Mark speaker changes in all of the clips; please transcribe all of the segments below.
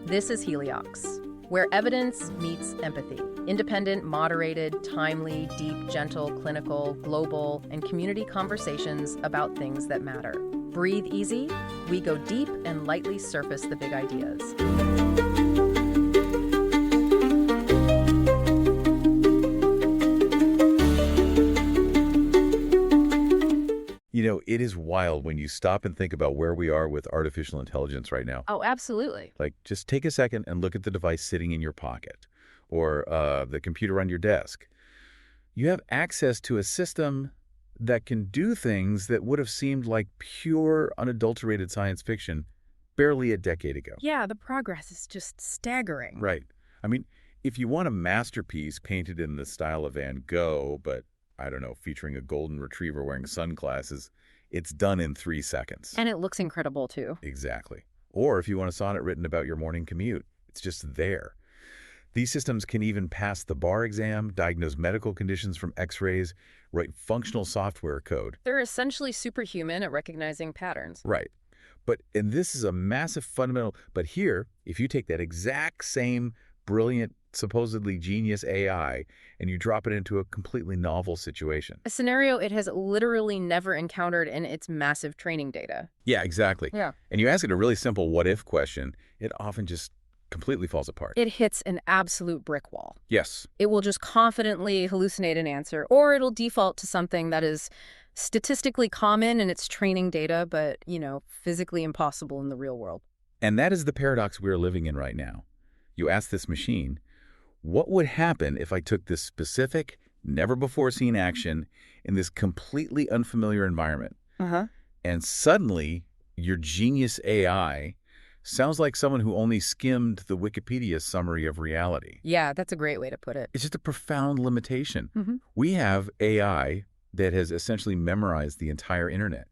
Speaker 1: This is Heliox, where evidence meets empathy. Independent, moderated, timely, deep, gentle, clinical, global, and community conversations about things that matter. Breathe easy. We go deep and lightly surface the big ideas.
Speaker 2: You know, it is wild when you stop and think about where we are with artificial intelligence right now.
Speaker 1: Oh, absolutely.
Speaker 2: Like, just take a second and look at the device sitting in your pocket or the computer on your desk. You have access to a system that can do things that would have seemed like pure, unadulterated science fiction barely a decade ago.
Speaker 1: Yeah, the progress is just staggering.
Speaker 2: Right. I mean, if you want a masterpiece painted in the style of Van Gogh, but I don't know, featuring a golden retriever wearing sunglasses, it's done in 3 seconds.
Speaker 1: And it looks incredible, too.
Speaker 2: Exactly. Or if you want a sonnet written about your morning commute, it's just there. These systems can even pass the bar exam, diagnose medical conditions from x-rays, write functional software code.
Speaker 1: They're essentially superhuman at recognizing patterns.
Speaker 2: Right. And this is a massive fundamental, but here, if you take that exact same brilliant, supposedly genius AI, and you drop it into a completely novel situation.
Speaker 1: A scenario it has literally never encountered in its massive training data.
Speaker 2: Yeah, exactly.
Speaker 1: Yeah.
Speaker 2: And you ask it a really simple what-if question, it often just completely falls apart.
Speaker 1: It hits an absolute brick wall.
Speaker 2: Yes.
Speaker 1: It will just confidently hallucinate an answer, or it'll default to something that is statistically common in its training data, but, physically impossible in the real world.
Speaker 2: And that is the paradox we're living in right now. You ask this machine, what would happen if I took this specific, never-before-seen action in this completely unfamiliar environment? And suddenly, your genius AI sounds like someone who only skimmed the Wikipedia summary of reality.
Speaker 1: Yeah, that's a great way to put it.
Speaker 2: It's just a profound limitation. We have AI that has essentially memorized the entire internet.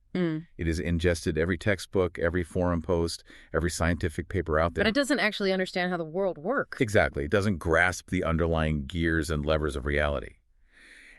Speaker 2: It has ingested every textbook, every forum post, every scientific paper out there.
Speaker 1: But it doesn't actually understand how the world works.
Speaker 2: Exactly. It doesn't grasp the underlying gears and levers of reality.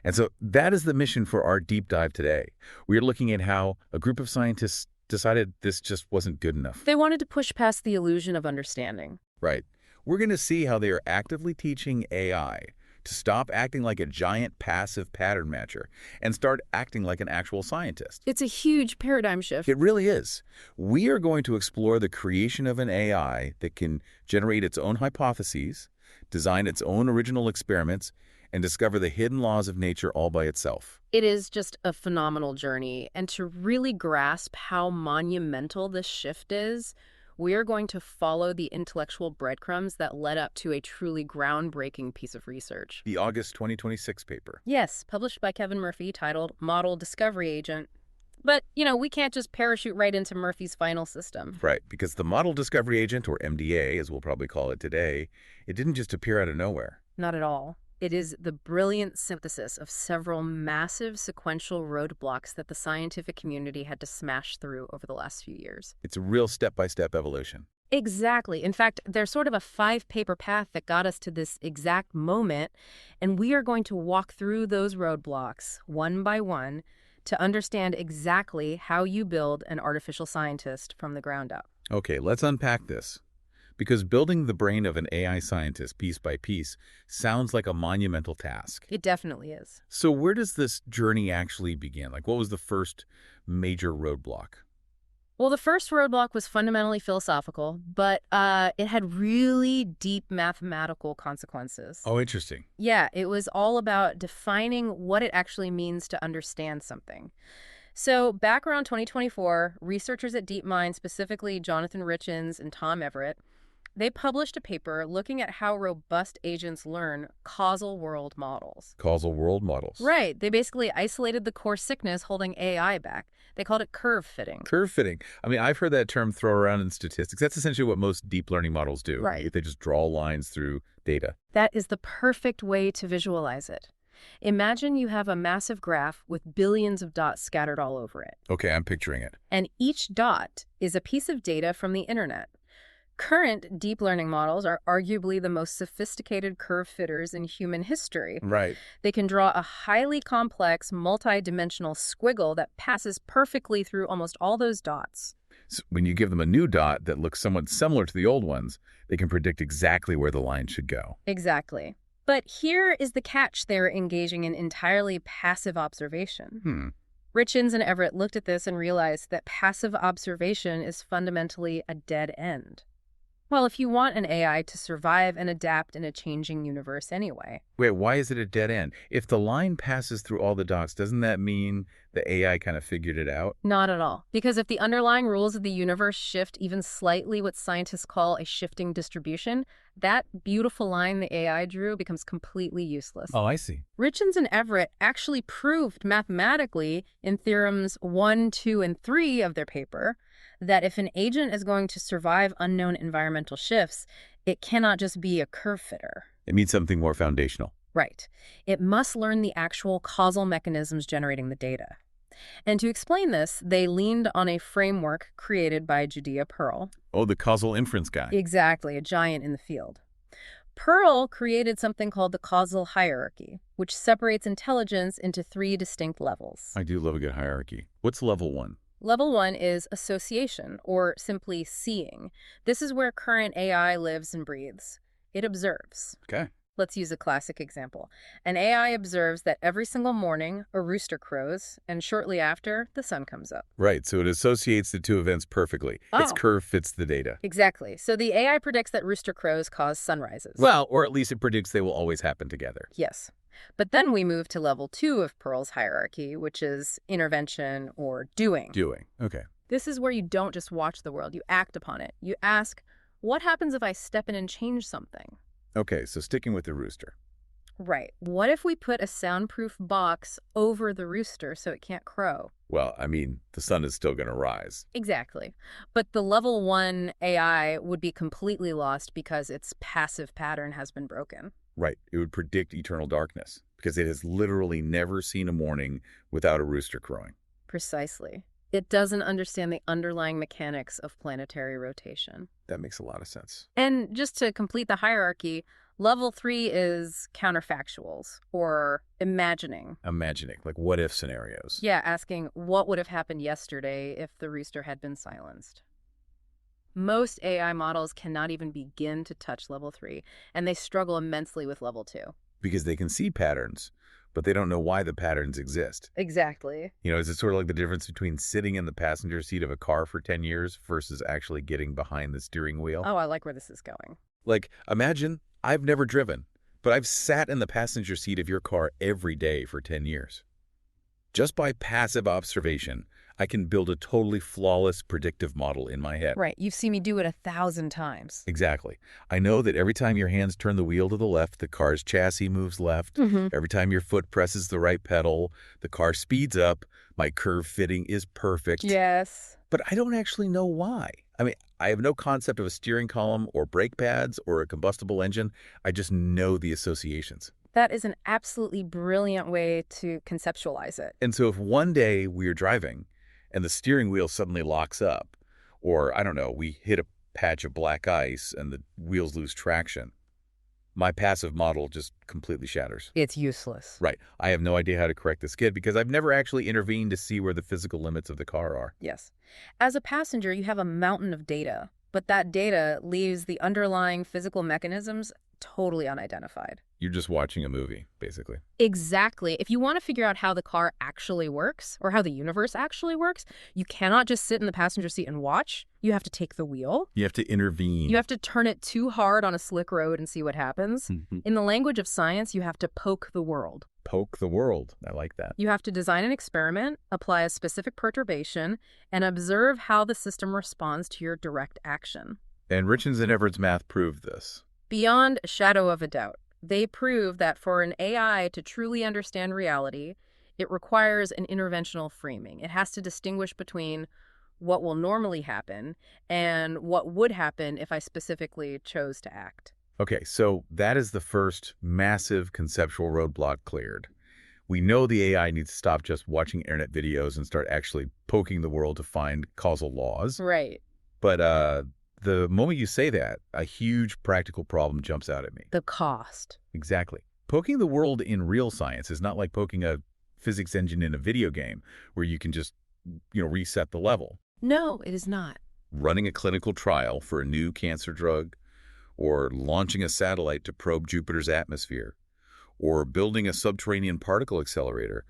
Speaker 2: And so that is the mission for our deep dive today. We are looking at how a group of scientists decided this just wasn't good enough.
Speaker 1: They wanted to push past the illusion of understanding.
Speaker 2: Right. We're going to see how they are actively teaching AI to stop acting like a giant passive pattern matcher and start acting like an actual scientist.
Speaker 1: It's a huge paradigm shift.
Speaker 2: It really is. We are going to explore the creation of an AI that can generate its own hypotheses, design its own original experiments, and discover the hidden laws of nature all by itself.
Speaker 1: It is just a phenomenal journey. And to really grasp how monumental this shift is, we are going to follow the intellectual breadcrumbs that led up to a truly groundbreaking piece of research.
Speaker 2: The August 2026 paper.
Speaker 1: Yes, published by Kevin Murphy, titled Model Discovery Agent. But, we can't just parachute right into Murphy's final system.
Speaker 2: Right, because the Model Discovery Agent, or MDA, as we'll probably call it today, it didn't just appear out of nowhere.
Speaker 1: Not at all. It is the brilliant synthesis of several massive sequential roadblocks that the scientific community had to smash through over the last few years.
Speaker 2: It's a real step-by-step evolution.
Speaker 1: Exactly. In fact, there's sort of a 5-paper path that got us to this exact moment, and we are going to walk through those roadblocks one by one to understand exactly how you build an artificial scientist from the ground up.
Speaker 2: Okay, let's unpack this. Because building the brain of an AI scientist piece by piece sounds like a monumental task.
Speaker 1: It definitely is.
Speaker 2: So where does this journey actually begin? Like, what was the first major roadblock?
Speaker 1: Well, the first roadblock was fundamentally philosophical, but it had really deep mathematical consequences.
Speaker 2: Oh, interesting.
Speaker 1: Yeah, it was all about defining what it actually means to understand something. So back around 2024, researchers at DeepMind, specifically Jonathan Richens and Tom Everett, they published a paper looking at how robust agents learn causal world models.
Speaker 2: Causal world models.
Speaker 1: Right. They basically isolated the core sickness holding AI back. They called it curve fitting.
Speaker 2: Curve fitting. I mean, I've heard that term thrown around in statistics. That's essentially what most deep learning models do.
Speaker 1: Right.
Speaker 2: They just draw lines through data.
Speaker 1: That is the perfect way to visualize it. Imagine you have a massive graph with billions of dots scattered all over it.
Speaker 2: Okay, I'm picturing it.
Speaker 1: And each dot is a piece of data from the internet. Current deep learning models are arguably the most sophisticated curve fitters in human history.
Speaker 2: Right.
Speaker 1: They can draw a highly complex, multi-dimensional squiggle that passes perfectly through almost all those dots.
Speaker 2: When you give them a new dot that looks somewhat similar to the old ones, they can predict exactly where the line should go.
Speaker 1: Exactly. But here is the catch: they're engaging in entirely passive observation. Richins and Everett looked at this and realized that passive observation is fundamentally a dead end. Well, if you want an AI to survive and adapt in a changing universe anyway.
Speaker 2: Wait, why is it a dead end? If the line passes through all the dots, doesn't that mean the AI kind of figured it out?
Speaker 1: Not at all. Because if the underlying rules of the universe shift even slightly, what scientists call a shifting distribution, that beautiful line the AI drew becomes completely useless.
Speaker 2: Oh, I see.
Speaker 1: Richins and Everett actually proved mathematically in theorems 1, 2, and 3 of their paper that if an agent is going to survive unknown environmental shifts, it cannot just be a curve fitter.
Speaker 2: It means something more foundational.
Speaker 1: Right. It must learn the actual causal mechanisms generating the data. And to explain this, they leaned on a framework created by Judea Pearl.
Speaker 2: Oh, the causal inference guy.
Speaker 1: Exactly, a giant in the field. Pearl created something called the causal hierarchy, which separates intelligence into 3 distinct levels.
Speaker 2: I do love a good hierarchy. What's level 1?
Speaker 1: Level 1 is association, or simply seeing. This is where current AI lives and breathes. It observes.
Speaker 2: Okay.
Speaker 1: Let's use a classic example. An AI observes that every single morning a rooster crows, and shortly after, the sun comes up.
Speaker 2: Right, so it associates the two events perfectly. Its
Speaker 1: Oh.
Speaker 2: curve fits the data.
Speaker 1: Exactly. So the AI predicts that rooster crows cause sunrises.
Speaker 2: Well, or at least it predicts they will always happen together.
Speaker 1: Yes. But then we move to level 2 of Pearl's hierarchy, which is intervention or doing.
Speaker 2: Doing. Okay.
Speaker 1: This is where you don't just watch the world, you act upon it. You ask, what happens if I step in and change something?
Speaker 2: Okay, so sticking with the rooster.
Speaker 1: Right. What if we put a soundproof box over the rooster so it can't crow?
Speaker 2: Well, I mean, the sun is still going to rise.
Speaker 1: Exactly. But the level 1 AI would be completely lost because its passive pattern has been broken.
Speaker 2: Right. It would predict eternal darkness because it has literally never seen a morning without a rooster crowing.
Speaker 1: Precisely. It doesn't understand the underlying mechanics of planetary rotation.
Speaker 2: That makes a lot of sense.
Speaker 1: And just to complete the hierarchy, level 3 is counterfactuals, or imagining.
Speaker 2: Imagining, like what-if scenarios.
Speaker 1: Yeah, asking what would have happened yesterday if the rooster had been silenced. Most AI models cannot even begin to touch level 3, and they struggle immensely with level 2.
Speaker 2: Because they can see patterns, but they don't know why the patterns exist.
Speaker 1: Exactly.
Speaker 2: You know, is it sort of like the difference between sitting in the passenger seat of a car for 10 years versus actually getting behind the steering wheel?
Speaker 1: Oh, I like where this is going.
Speaker 2: Like, imagine I've never driven, but I've sat in the passenger seat of your car every day for 10 years. Just by passive observation, I can build a totally flawless predictive model in my head.
Speaker 1: Right. You've seen me do it 1,000 times.
Speaker 2: Exactly. I know that every time your hands turn the wheel to the left, the car's chassis moves left. Every time your foot presses the right pedal, the car speeds up. My curve fitting is perfect.
Speaker 1: Yes.
Speaker 2: But I don't actually know why. I mean, I have no concept of a steering column or brake pads or a combustible engine. I just know the associations.
Speaker 1: That is an absolutely brilliant way to conceptualize it.
Speaker 2: And so if one day we are driving and the steering wheel suddenly locks up, or I don't know, we hit a patch of black ice and the wheels lose traction, my passive model just completely shatters.
Speaker 1: It's useless.
Speaker 2: Right. I have no idea how to correct the skid because I've never actually intervened to see where the physical limits of the car are.
Speaker 1: Yes. As a passenger, you have a mountain of data, but that data leaves the underlying physical mechanisms totally unidentified.
Speaker 2: You're just watching a movie, basically.
Speaker 1: Exactly. If you want to figure out how the car actually works or how the universe actually works, you cannot just sit in the passenger seat and watch. You have to take the wheel.
Speaker 2: You have to intervene.
Speaker 1: You have to turn it too hard on a slick road and see what happens. In the language of science, you have to poke the world.
Speaker 2: Poke the world. I like that.
Speaker 1: You have to design an experiment, apply a specific perturbation, and observe how the system responds to your direct action.
Speaker 2: And Richins and Everett's math proved this.
Speaker 1: Beyond a shadow of a doubt, they prove that for an AI to truly understand reality, it requires an interventional framing. It has to distinguish between what will normally happen and what would happen if I specifically chose to act.
Speaker 2: Okay, so that is the first massive conceptual roadblock cleared. We know the AI needs to stop just watching internet videos and start actually poking the world to find causal laws.
Speaker 1: Right.
Speaker 2: But the moment you say that, a huge practical problem jumps out at me.
Speaker 1: The cost.
Speaker 2: Exactly. Poking the world in real science is not like poking a physics engine in a video game where you can just, reset the level.
Speaker 1: No, it is not.
Speaker 2: Running a clinical trial for a new cancer drug, or launching a satellite to probe Jupiter's atmosphere, or building a subterranean particle accelerator,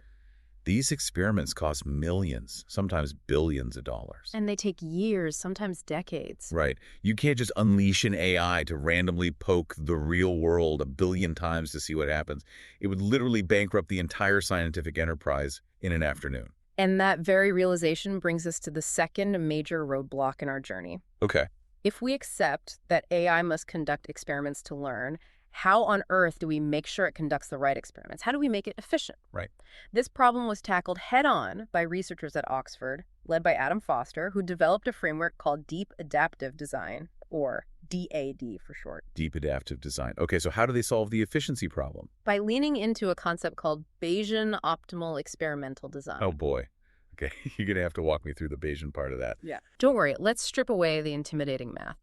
Speaker 2: these experiments cost millions, sometimes billions of dollars.
Speaker 1: And they take years, sometimes decades.
Speaker 2: Right. You can't just unleash an AI to randomly poke the real world a billion times to see what happens. It would literally bankrupt the entire scientific enterprise in an afternoon.
Speaker 1: And that very realization brings us to the second major roadblock in our journey.
Speaker 2: Okay.
Speaker 1: If we accept that AI must conduct experiments to learn, how on earth do we make sure it conducts the right experiments? How do we make it efficient?
Speaker 2: Right.
Speaker 1: This problem was tackled head-on by researchers at Oxford, led by Adam Foster, who developed a framework called Deep Adaptive Design, or DAD for short.
Speaker 2: Deep adaptive design. Okay, so how do they solve the efficiency problem?
Speaker 1: By leaning into a concept called Bayesian optimal experimental design.
Speaker 2: Oh boy. Okay, you're going to have to walk me through the Bayesian part of that.
Speaker 1: Yeah. Don't worry, let's strip away the intimidating math.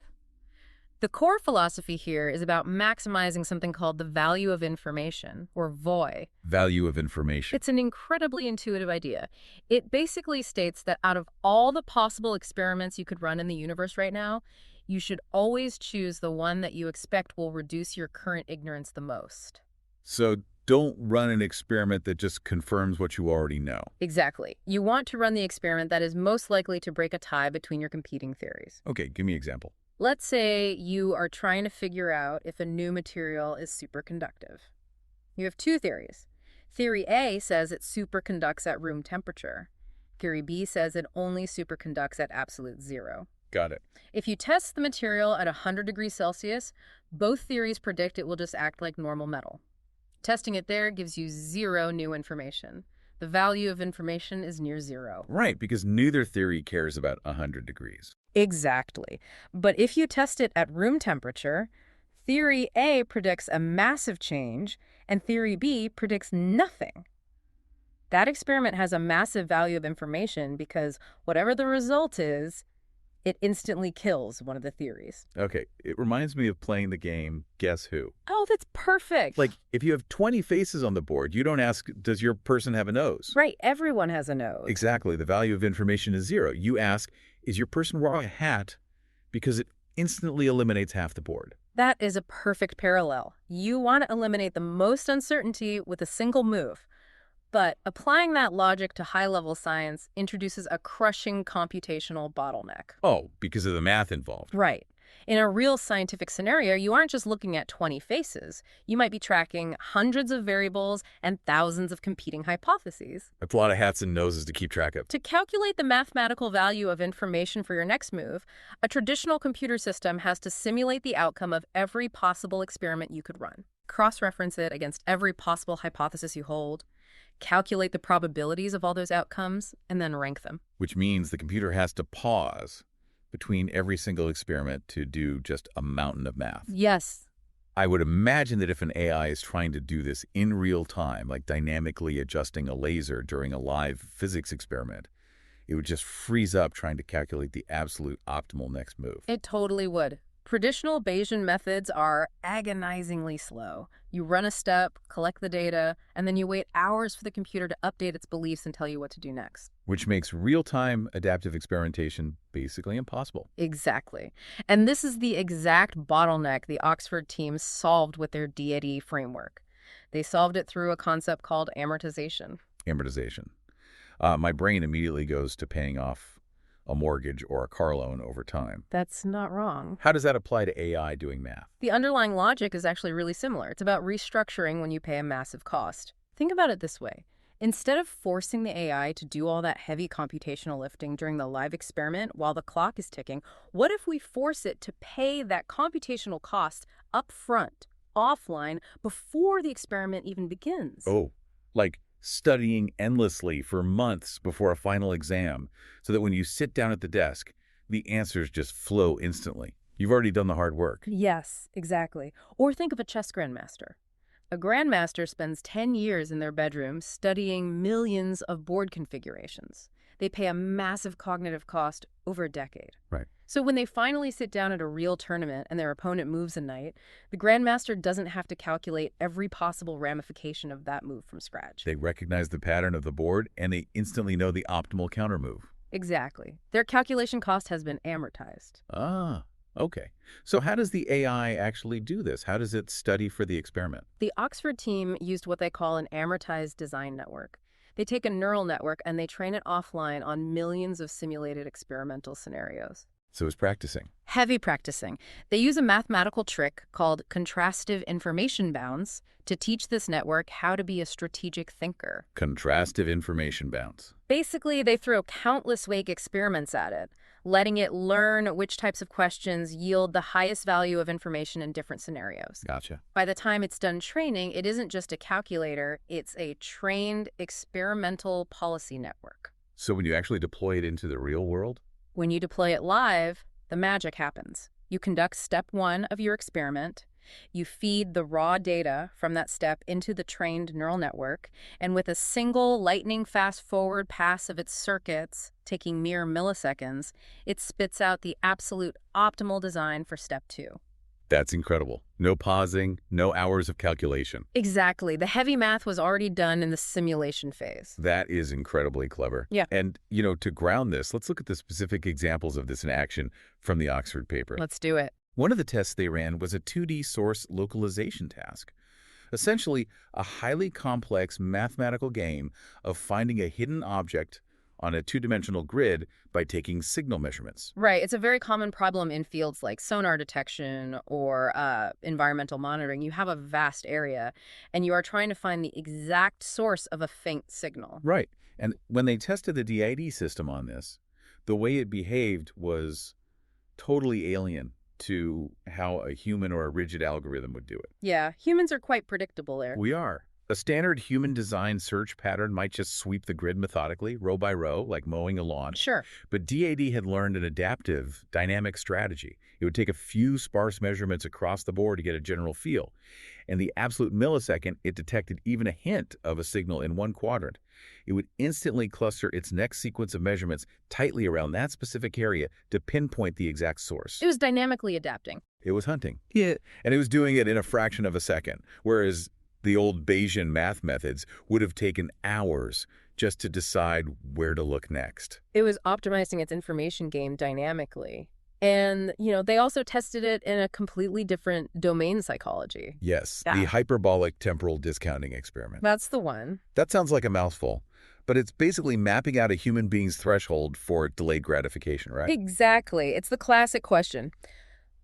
Speaker 1: The core philosophy here is about maximizing something called the value of information, or VOI.
Speaker 2: Value of information.
Speaker 1: It's an incredibly intuitive idea. It basically states that out of all the possible experiments you could run in the universe right now, you should always choose the one that you expect will reduce your current ignorance the most.
Speaker 2: So don't run an experiment that just confirms what you already know.
Speaker 1: Exactly. You want to run the experiment that is most likely to break a tie between your competing theories.
Speaker 2: Okay, give me an example.
Speaker 1: Let's say you are trying to figure out if a new material is superconductive. You have two theories. Theory A says it superconducts at room temperature. Theory B says it only superconducts at absolute zero.
Speaker 2: Got it.
Speaker 1: If you test the material at 100 degrees Celsius, both theories predict it will just act like normal metal. Testing it there gives you zero new information. The value of information is near zero.
Speaker 2: Right, because neither theory cares about 100 degrees.
Speaker 1: Exactly. But if you test it at room temperature, Theory A predicts a massive change, and Theory B predicts nothing. That experiment has a massive value of information because whatever the result is, it instantly kills one of the theories.
Speaker 2: Okay, it reminds me of playing the game Guess Who.
Speaker 1: Oh, that's perfect.
Speaker 2: Like, if you have 20 faces on the board, you don't ask, does your person have a nose?
Speaker 1: Right, everyone has a nose.
Speaker 2: Exactly, the value of information is zero. You ask, is your person wearing a hat? Because it instantly eliminates half the board.
Speaker 1: That is a perfect parallel. You want to eliminate the most uncertainty with a single move. But applying that logic to high-level science introduces a crushing computational bottleneck.
Speaker 2: Oh, because of the math involved.
Speaker 1: Right. In a real scientific scenario, you aren't just looking at 20 faces. You might be tracking hundreds of variables and thousands of competing hypotheses.
Speaker 2: That's a lot of hats and noses to keep track of.
Speaker 1: To calculate the mathematical value of information for your next move, a traditional computer system has to simulate the outcome of every possible experiment you could run, cross-reference it against every possible hypothesis you hold, calculate the probabilities of all those outcomes, and then rank them.
Speaker 2: Which means the computer has to pause between every single experiment to do just a mountain of math.
Speaker 1: Yes.
Speaker 2: I would imagine that if an AI is trying to do this in real time, like dynamically adjusting a laser during a live physics experiment, it would just freeze up trying to calculate the absolute optimal next move.
Speaker 1: It totally would. Traditional Bayesian methods are agonizingly slow. You run a step, collect the data, and then you wait hours for the computer to update its beliefs and tell you what to do next.
Speaker 2: Which makes real-time adaptive experimentation basically impossible.
Speaker 1: Exactly. And this is the exact bottleneck the Oxford team solved with their DAD framework. They solved it through a concept called amortization.
Speaker 2: Amortization. My brain immediately goes to paying off a mortgage or a car loan over time.
Speaker 1: That's not wrong.
Speaker 2: How does that apply to AI doing math?
Speaker 1: The underlying logic is actually really similar. It's about restructuring when you pay a massive cost. Think about it this way. Instead of forcing the AI to do all that heavy computational lifting during the live experiment while the clock is ticking, what if we force it to pay that computational cost up front, offline, before the experiment even begins?
Speaker 2: Oh, like studying endlessly for months before a final exam so that when you sit down at the desk, the answers just flow instantly. You've already done the hard work.
Speaker 1: Yes, exactly. Or think of a chess grandmaster. A grandmaster spends 10 years in their bedroom studying millions of board configurations. They pay a massive cognitive cost over a decade.
Speaker 2: Right.
Speaker 1: So when they finally sit down at a real tournament and their opponent moves a knight, the grandmaster doesn't have to calculate every possible ramification of that move from scratch.
Speaker 2: They recognize the pattern of the board and they instantly know the optimal counter move.
Speaker 1: Exactly. Their calculation cost has been amortized.
Speaker 2: Ah, okay. So how does the AI actually do this? How does it study for the experiment?
Speaker 1: The Oxford team used what they call an amortized design network. They take a neural network and they train it offline on millions of simulated experimental scenarios.
Speaker 2: So it's practicing.
Speaker 1: Heavy practicing. They use a mathematical trick called contrastive information bounds to teach this network how to be a strategic thinker.
Speaker 2: Contrastive information bounds.
Speaker 1: Basically, they throw countless wake experiments at it, letting it learn which types of questions yield the highest value of information in different scenarios.
Speaker 2: Gotcha.
Speaker 1: By the time it's done training, it isn't just a calculator, it's a trained experimental policy network.
Speaker 2: So when you actually deploy it into the real world?
Speaker 1: When you deploy it live, the magic happens. You conduct step 1 of your experiment. You feed the raw data from that step into the trained neural network, and with a single lightning fast-forward pass of its circuits, taking mere milliseconds, it spits out the absolute optimal design for step 2.
Speaker 2: That's incredible. No pausing, no hours of calculation.
Speaker 1: Exactly. The heavy math was already done in the simulation phase.
Speaker 2: That is incredibly clever.
Speaker 1: Yeah.
Speaker 2: And, to ground this, let's look at the specific examples of this in action from the Oxford paper.
Speaker 1: Let's do it.
Speaker 2: One of the tests they ran was a 2D source localization task. Essentially, a highly complex mathematical game of finding a hidden object on a two-dimensional grid by taking signal measurements.
Speaker 1: Right. It's a very common problem in fields like sonar detection or environmental monitoring. You have a vast area, and you are trying to find the exact source of a faint signal.
Speaker 2: Right. And when they tested the DID system on this, the way it behaved was totally alien to how a human or a rigid algorithm would do it.
Speaker 1: Yeah, humans are quite predictable there.
Speaker 2: We are. A standard human-designed search pattern might just sweep the grid methodically, row by row, like mowing a lawn.
Speaker 1: Sure.
Speaker 2: But DAD had learned an adaptive, dynamic strategy. It would take a few sparse measurements across the board to get a general feel. In the absolute millisecond, it detected even a hint of a signal in one quadrant. It would instantly cluster its next sequence of measurements tightly around that specific area to pinpoint the exact source.
Speaker 1: It was dynamically adapting.
Speaker 2: It was hunting. Yeah. And it was doing it in a fraction of a second, whereas the old Bayesian math methods would have taken hours just to decide where to look next.
Speaker 1: It was optimizing its information game dynamically. And, they also tested it in a completely different domain psychology.
Speaker 2: Yes,
Speaker 1: Yeah.
Speaker 2: the hyperbolic temporal discounting experiment.
Speaker 1: That's the one.
Speaker 2: That sounds like a mouthful, but it's basically mapping out a human being's threshold for delayed gratification, right?
Speaker 1: Exactly. It's the classic question.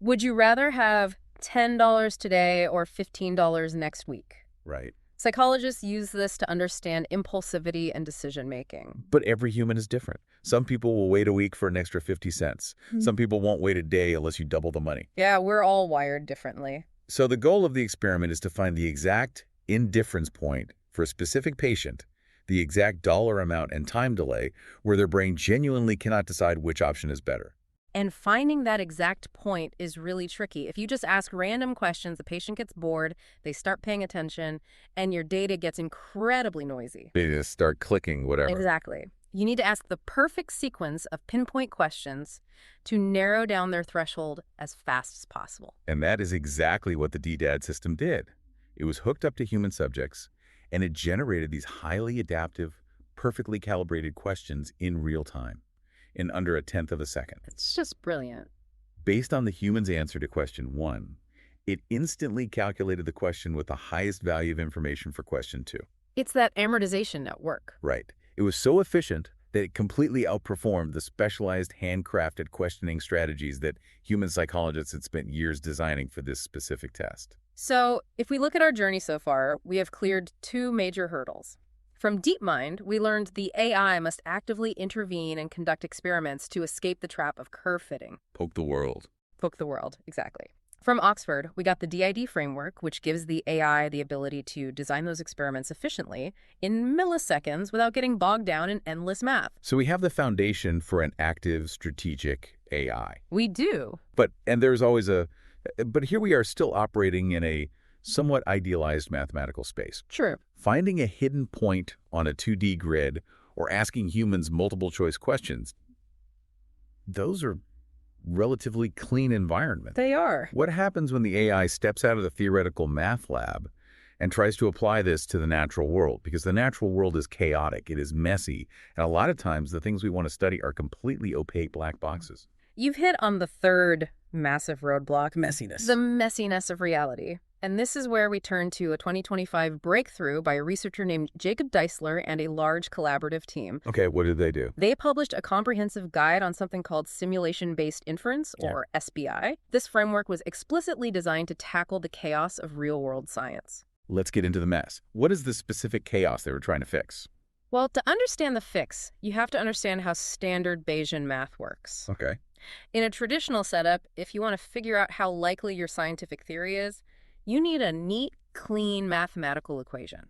Speaker 1: Would you rather have $10 today or $15 next week?
Speaker 2: Right.
Speaker 1: Psychologists use this to understand impulsivity and decision-making.
Speaker 2: But every human is different. Some people will wait a week for an extra 50 cents. Some people won't wait a day unless you double the money.
Speaker 1: Yeah, we're all wired differently.
Speaker 2: So the goal of the experiment is to find the exact indifference point for a specific patient, the exact dollar amount and time delay where their brain genuinely cannot decide which option is better.
Speaker 1: And finding that exact point is really tricky. If you just ask random questions, the patient gets bored, they start paying attention, and your data gets incredibly noisy.
Speaker 2: They just start clicking, whatever.
Speaker 1: Exactly. You need to ask the perfect sequence of pinpoint questions to narrow down their threshold as fast as possible.
Speaker 2: And that is exactly what the DDAD system did. It was hooked up to human subjects, and it generated these highly adaptive, perfectly calibrated questions in real time, in under a tenth of a second.
Speaker 1: It's just brilliant.
Speaker 2: Based on the human's answer to question 1, it instantly calculated the question with the highest value of information for question 2.
Speaker 1: It's that amortization network.
Speaker 2: Right. It was so efficient that it completely outperformed the specialized handcrafted questioning strategies that human psychologists had spent years designing for this specific test.
Speaker 1: So, if we look at our journey so far, we have cleared 2 major hurdles. From DeepMind, we learned the AI must actively intervene and conduct experiments to escape the trap of curve fitting.
Speaker 2: Poke the world.
Speaker 1: Poke the world, exactly. From Oxford, we got the DID framework, which gives the AI the ability to design those experiments efficiently in milliseconds without getting bogged down in endless math.
Speaker 2: So we have the foundation for an active, strategic AI.
Speaker 1: We do.
Speaker 2: But here we are still operating in a somewhat idealized mathematical space.
Speaker 1: True.
Speaker 2: Finding a hidden point on a 2D grid or asking humans multiple choice questions, those are relatively clean environments.
Speaker 1: They are.
Speaker 2: What happens when the AI steps out of the theoretical math lab and tries to apply this to the natural world because the natural world is chaotic, it is messy, and a lot of times the things we want to study are completely opaque black boxes.
Speaker 1: You've hit on the third massive roadblock,
Speaker 2: Messiness.
Speaker 1: the messiness of reality. And this is where we turn to a 2025 breakthrough by a researcher named Jacob Deisler and a large collaborative team.
Speaker 2: Okay, what did they do?
Speaker 1: They published a comprehensive guide on something called simulation-based inference, or SBI. This framework was explicitly designed to tackle the chaos of real-world science.
Speaker 2: Let's get into the mess. What is the specific chaos they were trying to fix?
Speaker 1: Well, to understand the fix, you have to understand how standard Bayesian math works.
Speaker 2: Okay.
Speaker 1: In a traditional setup, if you want to figure out how likely your scientific theory is, you need a neat, clean mathematical equation.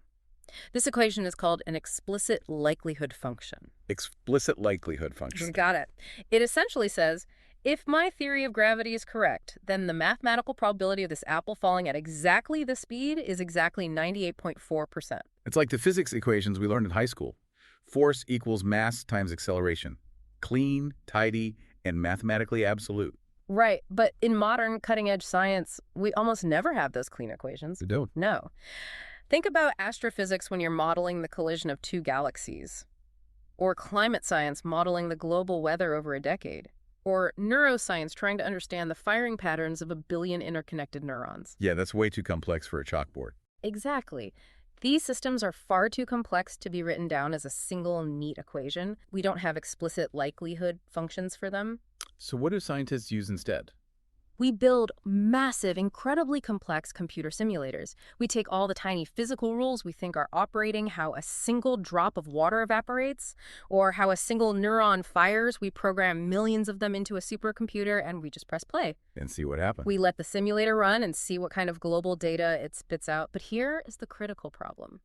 Speaker 1: This equation is called an explicit likelihood function.
Speaker 2: Explicit likelihood function.
Speaker 1: Got it. It essentially says, if my theory of gravity is correct, then the mathematical probability of this apple falling at exactly the speed is exactly 98.4%.
Speaker 2: It's like the physics equations we learned in high school. Force equals mass times acceleration. Clean, tidy, and mathematically absolute.
Speaker 1: Right, but in modern cutting-edge science, we almost never have those clean equations.
Speaker 2: You don't.
Speaker 1: No. Think about astrophysics when you're modeling the collision of two galaxies, or climate science modeling the global weather over a decade, or neuroscience trying to understand the firing patterns of a billion interconnected neurons.
Speaker 2: Yeah, that's way too complex for a chalkboard.
Speaker 1: Exactly. These systems are far too complex to be written down as a single neat equation. We don't have explicit likelihood functions for them.
Speaker 2: So what do scientists use instead?
Speaker 1: We build massive, incredibly complex computer simulators. We take all the tiny physical rules we think are operating, how a single drop of water evaporates, or how a single neuron fires. We program millions of them into a supercomputer, and we just press play.
Speaker 2: And see what happens.
Speaker 1: We let the simulator run and see what kind of global data it spits out. But here is the critical problem.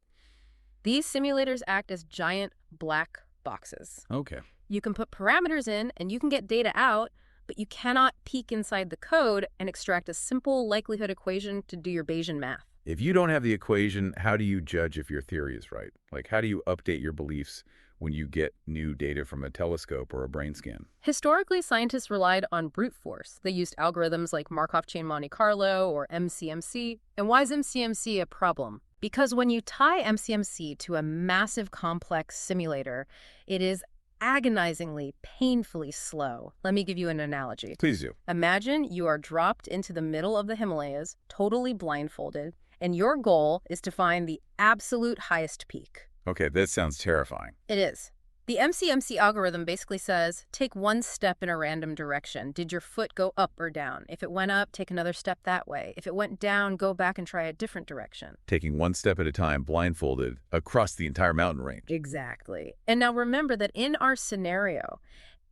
Speaker 1: These simulators act as giant black boxes.
Speaker 2: Okay.
Speaker 1: You can put parameters in, and you can get data out, but you cannot peek inside the code and extract a simple likelihood equation to do your Bayesian math.
Speaker 2: If you don't have the equation, how do you judge if your theory is right? Like, how do you update your beliefs when you get new data from a telescope or a brain scan?
Speaker 1: Historically, scientists relied on brute force. They used algorithms like Markov chain Monte Carlo or MCMC. And why is MCMC a problem? Because when you tie MCMC to a massive complex simulator, it is agonizingly, painfully slow. Let me give you an analogy.
Speaker 2: Please do.
Speaker 1: Imagine you are dropped into the middle of the Himalayas, totally blindfolded, and your goal is to find the absolute highest peak.
Speaker 2: Okay, that sounds terrifying.
Speaker 1: It is. The MCMC algorithm basically says, take one step in a random direction. Did your foot go up or down? If it went up, take another step that way. If it went down, go back and try a different direction.
Speaker 2: Taking one step at a time, blindfolded, across the entire mountain range.
Speaker 1: Exactly. And now remember that in our scenario,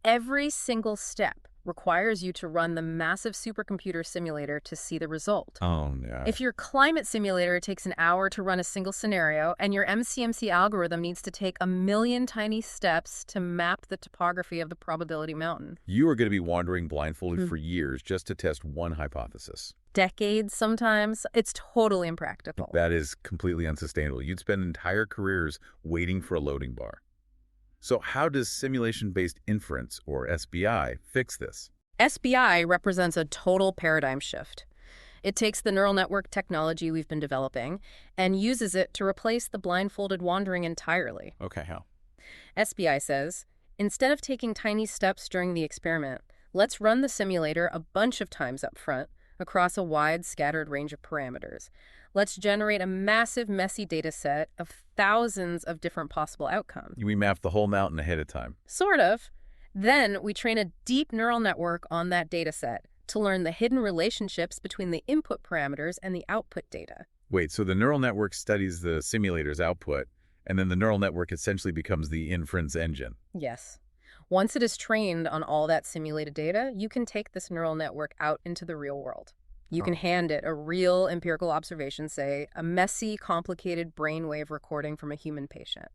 Speaker 1: every single step requires you to run the massive supercomputer simulator to see the result.
Speaker 2: Oh, no.
Speaker 1: If your climate simulator takes an hour to run a single scenario, and your MCMC algorithm needs to take 1,000,000 tiny steps to map the topography of the probability mountain.
Speaker 2: You are going to be wandering blindfolded for years just to test one hypothesis.
Speaker 1: Decades sometimes. It's totally impractical.
Speaker 2: That is completely unsustainable. You'd spend entire careers waiting for a loading bar. So how does simulation-based inference, or SBI, fix this?
Speaker 1: SBI represents a total paradigm shift. It takes the neural network technology we've been developing and uses it to replace the blindfolded wandering entirely.
Speaker 2: Okay, how?
Speaker 1: SBI says, instead of taking tiny steps during the experiment, let's run the simulator a bunch of times up front across a wide, scattered range of parameters. Let's generate a massive, messy data set of thousands of different possible outcomes.
Speaker 2: We map the whole mountain ahead of time.
Speaker 1: Sort of. Then we train a deep neural network on that data set to learn the hidden relationships between the input parameters and the output data.
Speaker 2: Wait, so the neural network studies the simulator's output, and then the neural network essentially becomes the inference engine.
Speaker 1: Yes. Once it is trained on all that simulated data, you can take this neural network out into the real world. You can hand it a real empirical observation, say a messy, complicated brainwave recording from a human patient.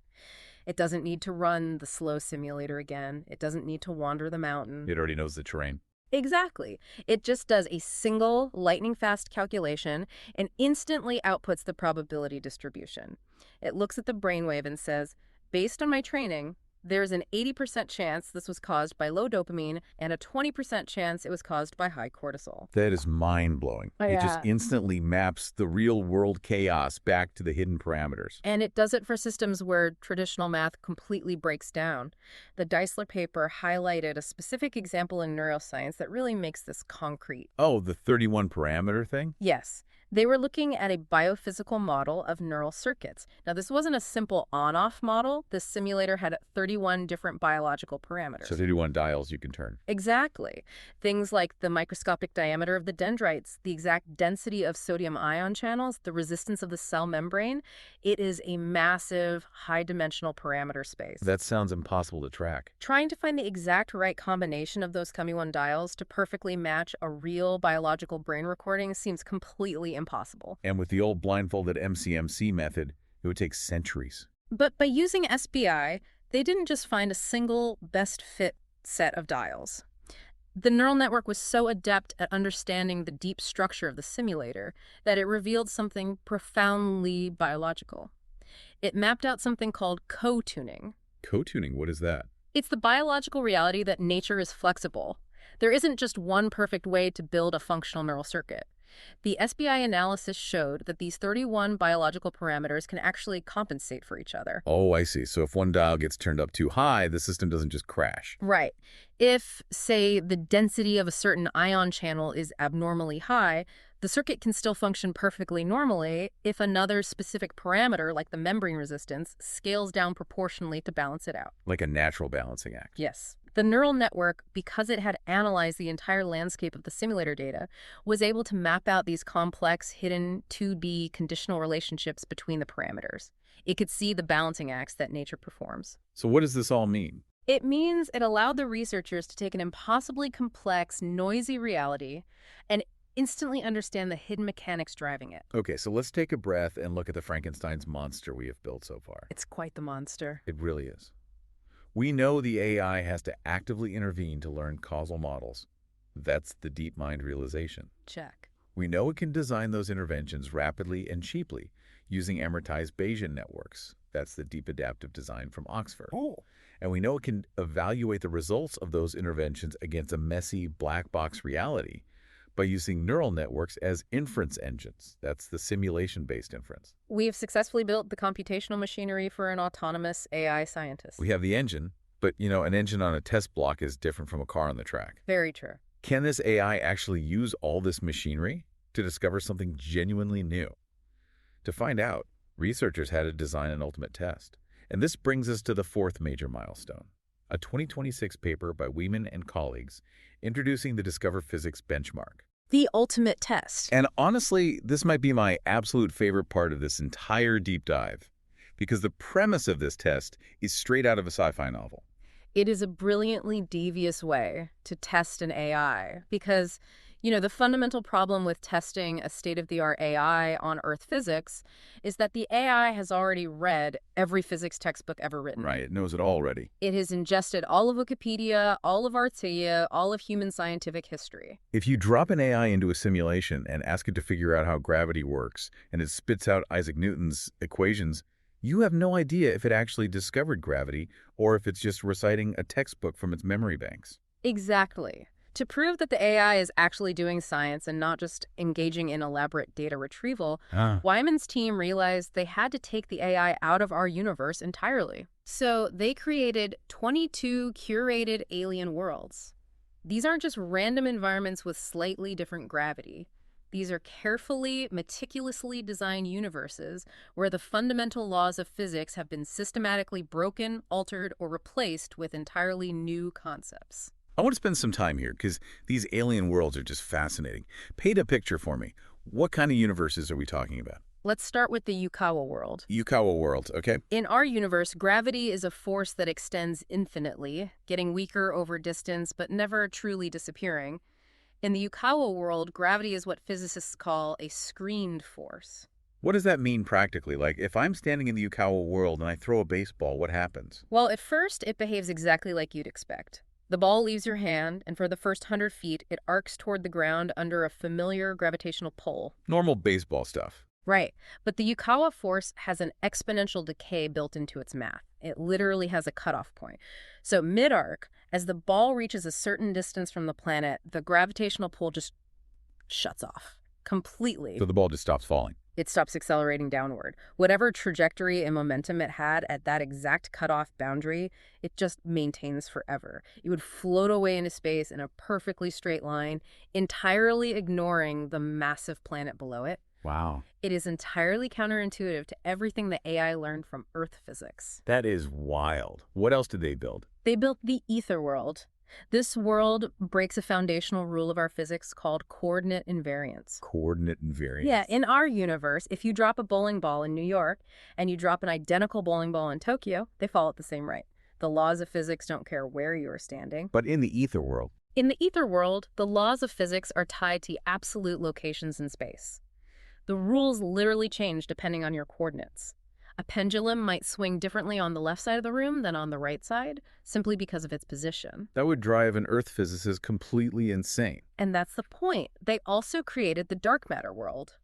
Speaker 1: It doesn't need to run the slow simulator again. It doesn't need to wander the mountain.
Speaker 2: It already knows the terrain.
Speaker 1: Exactly. It just does a single lightning-fast calculation and instantly outputs the probability distribution. It looks at the brainwave and says, based on my training, There's an 80% chance this was caused by low dopamine and a 20% chance it was caused by high cortisol.
Speaker 2: That is mind-blowing.
Speaker 1: Oh,
Speaker 2: It just
Speaker 1: yeah.
Speaker 2: instantly maps the real-world chaos back to the hidden parameters.
Speaker 1: And it does it for systems where traditional math completely breaks down. The Deisler paper highlighted a specific example in neuroscience that really makes this concrete.
Speaker 2: Oh, the 31-parameter thing?
Speaker 1: Yes, they were looking at a biophysical model of neural circuits. Now, this wasn't a simple on-off model. This simulator had 31 different biological parameters.
Speaker 2: So 31 dials you can turn.
Speaker 1: Exactly. Things like the microscopic diameter of the dendrites, the exact density of sodium ion channels, the resistance of the cell membrane. It is a massive, high-dimensional parameter space.
Speaker 2: That sounds impossible to track.
Speaker 1: Trying to find the exact right combination of those CUMI-1 dials to perfectly match a real biological brain recording seems completely impossible.
Speaker 2: And with the old blindfolded MCMC method, it would take centuries.
Speaker 1: But by using SBI, they didn't just find a single best fit set of dials. The neural network was so adept at understanding the deep structure of the simulator that it revealed something profoundly biological. It mapped out something called co-tuning.
Speaker 2: Co-tuning, what is that?
Speaker 1: It's the biological reality that nature is flexible. There isn't just one perfect way to build a functional neural circuit. The SBI analysis showed that these 31 biological parameters can actually compensate for each other.
Speaker 2: Oh, I see. So if one dial gets turned up too high, the system doesn't just crash.
Speaker 1: Right. If, say, the density of a certain ion channel is abnormally high, the circuit can still function perfectly normally if another specific parameter, like the membrane resistance, scales down proportionally to balance it out.
Speaker 2: Like a natural balancing act.
Speaker 1: Yes. The neural network, because it had analyzed the entire landscape of the simulator data, was able to map out these complex, hidden 2D conditional relationships between the parameters. It could see the balancing acts that nature performs.
Speaker 2: So what does this all mean?
Speaker 1: It means it allowed the researchers to take an impossibly complex, noisy reality and instantly understand the hidden mechanics driving it.
Speaker 2: Okay, so let's take a breath and look at the Frankenstein's monster we have built so far.
Speaker 1: It's quite the monster.
Speaker 2: It really is. We know the AI has to actively intervene to learn causal models. That's the deep mind realization.
Speaker 1: Check.
Speaker 2: We know it can design those interventions rapidly and cheaply using amortized Bayesian networks. That's the deep adaptive design from Oxford.
Speaker 1: Oh.
Speaker 2: And we know it can evaluate the results of those interventions against a messy black box reality by using neural networks as inference engines. That's the simulation-based inference.
Speaker 1: We have successfully built the computational machinery for an autonomous AI scientist.
Speaker 2: We have the engine, but an engine on a test block is different from a car on the track.
Speaker 1: Very true.
Speaker 2: Can this AI actually use all this machinery to discover something genuinely new? To find out, researchers had to design an ultimate test. And this brings us to the fourth major milestone, a 2026 paper by Wieman and colleagues introducing the Discover Physics benchmark.
Speaker 1: The ultimate test.
Speaker 2: And honestly, this might be my absolute favorite part of this entire deep dive, because the premise of this test is straight out of a sci-fi novel.
Speaker 1: It is a brilliantly devious way to test an AI because, the fundamental problem with testing a state-of-the-art AI on Earth physics is that the AI has already read every physics textbook ever written.
Speaker 2: Right, it knows it already.
Speaker 1: It has ingested all of Wikipedia, all of Artia, all of human scientific history.
Speaker 2: If you drop an AI into a simulation and ask it to figure out how gravity works, and it spits out Isaac Newton's equations, you have no idea if it actually discovered gravity or if it's just reciting a textbook from its memory banks.
Speaker 1: Exactly. To prove that the AI is actually doing science and not just engaging in elaborate data retrieval, Wyman's team realized they had to take the AI out of our universe entirely. So they created 22 curated alien worlds. These aren't just random environments with slightly different gravity. These are carefully, meticulously designed universes where the fundamental laws of physics have been systematically broken, altered, or replaced with entirely new concepts.
Speaker 2: I want to spend some time here because these alien worlds are just fascinating. Paint a picture for me. What kind of universes are we talking about?
Speaker 1: Let's start with the Yukawa world.
Speaker 2: Yukawa world, okay?
Speaker 1: In our universe, gravity is a force that extends infinitely, getting weaker over distance but never truly disappearing. In the Yukawa world, gravity is what physicists call a screened force.
Speaker 2: What does that mean practically? Like, if I'm standing in the Yukawa world and I throw a baseball, what happens?
Speaker 1: Well, at first, it behaves exactly like you'd expect. The ball leaves your hand, and for the first 100 feet, it arcs toward the ground under a familiar gravitational pull.
Speaker 2: Normal baseball stuff.
Speaker 1: Right, but the Yukawa force has an exponential decay built into its math. It literally has a cutoff point. So mid-arc, as the ball reaches a certain distance from the planet, the gravitational pull just shuts off completely.
Speaker 2: So the ball just stops falling.
Speaker 1: It stops accelerating downward. Whatever trajectory and momentum it had at that exact cutoff boundary, it just maintains forever. It would float away into space in a perfectly straight line, entirely ignoring the massive planet below it.
Speaker 2: Wow.
Speaker 1: It is entirely counterintuitive to everything the AI learned from Earth physics.
Speaker 2: That is wild. What else did they build?
Speaker 1: They built the ether world. This world breaks a foundational rule of our physics called coordinate invariance.
Speaker 2: Coordinate invariance.
Speaker 1: Yeah, in our universe, if you drop a bowling ball in New York and you drop an identical bowling ball in Tokyo, they fall at the same rate. The laws of physics don't care where you are standing.
Speaker 2: But in the ether world.
Speaker 1: In the ether world, the laws of physics are tied to absolute locations in space. The rules literally change depending on your coordinates. A pendulum might swing differently on the left side of the room than on the right side, simply because of its position.
Speaker 2: That would drive an Earth physicist completely insane.
Speaker 1: And that's the point. They also created the dark matter world.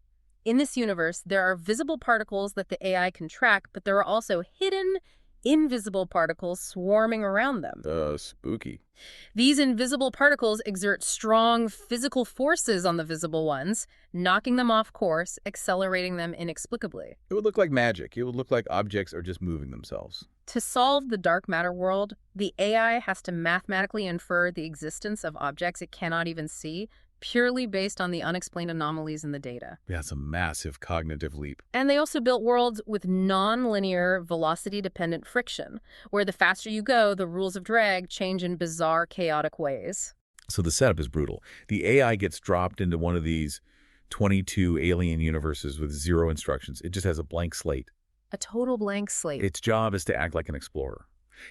Speaker 1: In this universe, there are visible particles that the AI can track, but there are also hidden, invisible particles swarming around them.
Speaker 2: Spooky.
Speaker 1: These invisible particles exert strong physical forces on the visible ones, knocking them off course, accelerating them inexplicably.
Speaker 2: It would look like magic. It would look like objects are just moving themselves.
Speaker 1: To solve the dark matter world, the AI has to mathematically infer the existence of objects it cannot even see, purely based on the unexplained anomalies in the data.
Speaker 2: That's a massive cognitive leap.
Speaker 1: And they also built worlds with non-linear velocity-dependent friction, where the faster you go, the rules of drag change in bizarre, chaotic ways.
Speaker 2: So the setup is brutal. The AI gets dropped into one of these 22 alien universes with zero instructions. It just has a blank slate.
Speaker 1: A total blank slate.
Speaker 2: Its job is to act like an explorer.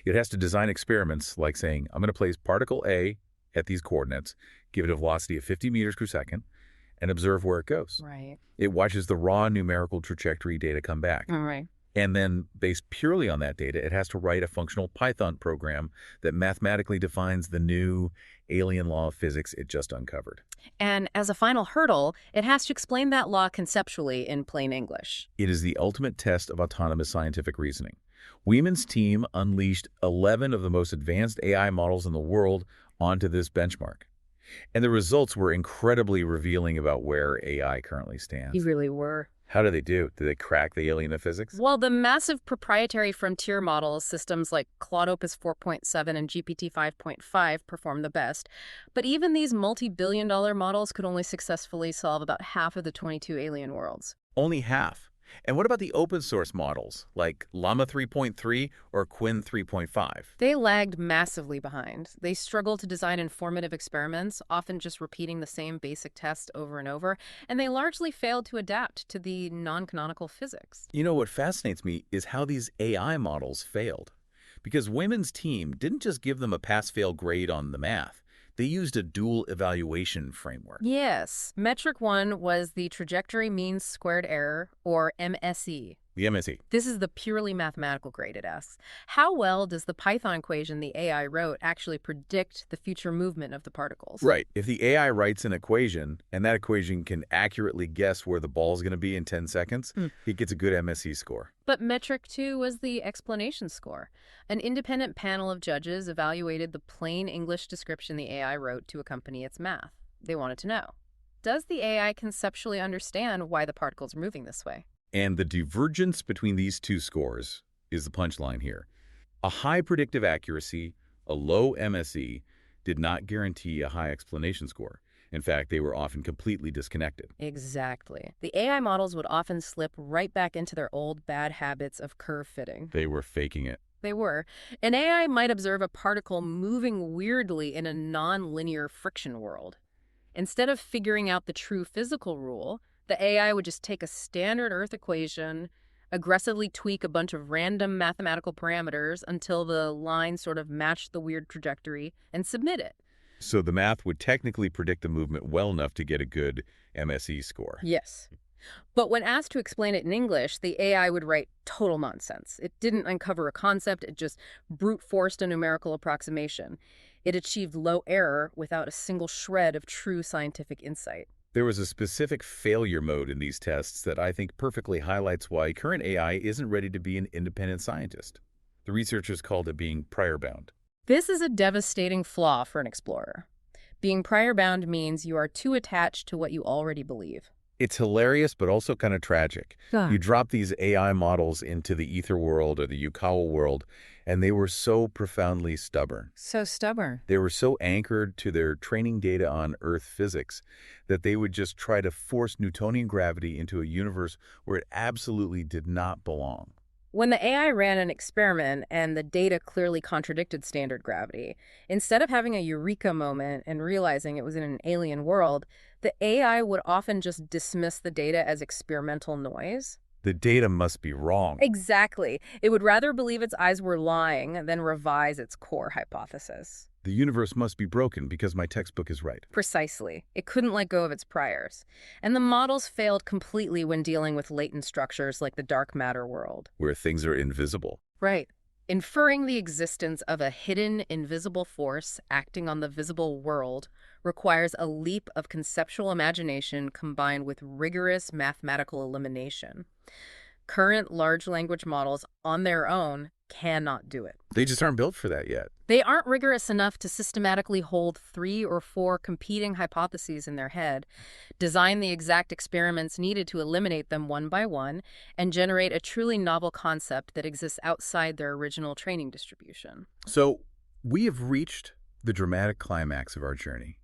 Speaker 2: It has to design experiments like saying, I'm going to place particle A at these coordinates, give it a velocity of 50 meters per second, and observe where it goes.
Speaker 1: Right.
Speaker 2: It watches the raw numerical trajectory data come back.
Speaker 1: All right.
Speaker 2: And then, based purely on that data, it has to write a functional Python program that mathematically defines the new alien law of physics it just uncovered.
Speaker 1: And as a final hurdle, it has to explain that law conceptually in plain English.
Speaker 2: It is the ultimate test of autonomous scientific reasoning. Wieman's team unleashed 11 of the most advanced AI models in the world onto this benchmark. And the results were incredibly revealing about where AI currently stands.
Speaker 1: You really were.
Speaker 2: How do they do? Do they crack the alien of physics?
Speaker 1: Well, the massive proprietary frontier models, systems like Claude Opus 4.7 and GPT 5.5 perform the best. But even these multi-billion-dollar models could only successfully solve about half of the 22 alien worlds.
Speaker 2: Only half. And what about the open source models, like Llama 3.3 or Quinn 3.5?
Speaker 1: They lagged massively behind. They struggled to design informative experiments, often just repeating the same basic test over and over, and they largely failed to adapt to the non-canonical physics.
Speaker 2: You know, what fascinates me is how these AI models failed. Because Wieman's team didn't just give them a pass-fail grade on the math. They used a dual evaluation framework.
Speaker 1: Yes. Metric 1 was the trajectory mean squared error, or MSE.
Speaker 2: The MSE.
Speaker 1: This is the purely mathematical grade it asks. How well does the Python equation the AI wrote actually predict the future movement of the particles?
Speaker 2: Right. If the AI writes an equation, and that equation can accurately guess where the ball is going to be in 10 seconds, it gets a good MSE score.
Speaker 1: But metric 2 was the explanation score. An independent panel of judges evaluated the plain English description the AI wrote to accompany its math. They wanted to know, does the AI conceptually understand why the particles are moving this way?
Speaker 2: And the divergence between these two scores is the punchline here. A high predictive accuracy, a low MSE, did not guarantee a high explanation score. In fact, they were often completely disconnected.
Speaker 1: Exactly. The AI models would often slip right back into their old bad habits of curve fitting.
Speaker 2: They were faking it.
Speaker 1: They were. An AI might observe a particle moving weirdly in a non-linear friction world. Instead of figuring out the true physical rule, the AI would just take a standard Earth equation, aggressively tweak a bunch of random mathematical parameters until the line sort of matched the weird trajectory, and submit it.
Speaker 2: So the math would technically predict the movement well enough to get a good MSE score.
Speaker 1: Yes. But when asked to explain it in English, the AI would write total nonsense. It didn't uncover a concept, it just brute forced a numerical approximation. It achieved low error without a single shred of true scientific insight.
Speaker 2: There was a specific failure mode in these tests that I think perfectly highlights why current AI isn't ready to be an independent scientist. The researchers called it being prior bound.
Speaker 1: This is a devastating flaw for an explorer. Being prior bound means you are too attached to what you already believe.
Speaker 2: It's hilarious, but also kind of tragic.
Speaker 1: Yeah.
Speaker 2: You drop these AI models into the ether world or the Yukawa world, and they were so profoundly stubborn.
Speaker 1: So stubborn.
Speaker 2: They were so anchored to their training data on Earth physics that they would just try to force Newtonian gravity into a universe where it absolutely did not belong.
Speaker 1: When the AI ran an experiment and the data clearly contradicted standard gravity, instead of having a eureka moment and realizing it was in an alien world, the AI would often just dismiss the data as experimental noise.
Speaker 2: The data must be wrong.
Speaker 1: Exactly. It would rather believe its eyes were lying than revise its core hypothesis.
Speaker 2: The universe must be broken because my textbook is right.
Speaker 1: Precisely. It couldn't let go of its priors. And the models failed completely when dealing with latent structures like the dark matter world.
Speaker 2: Where things are invisible.
Speaker 1: Right. Inferring the existence of a hidden, invisible force acting on the visible world requires a leap of conceptual imagination combined with rigorous mathematical elimination. Current large language models on their own cannot do it.
Speaker 2: They just aren't built for that yet.
Speaker 1: They aren't rigorous enough to systematically hold 3 or 4 competing hypotheses in their head, design the exact experiments needed to eliminate them one by one, and generate a truly novel concept that exists outside their original training distribution.
Speaker 2: So we have reached the dramatic climax of our journey.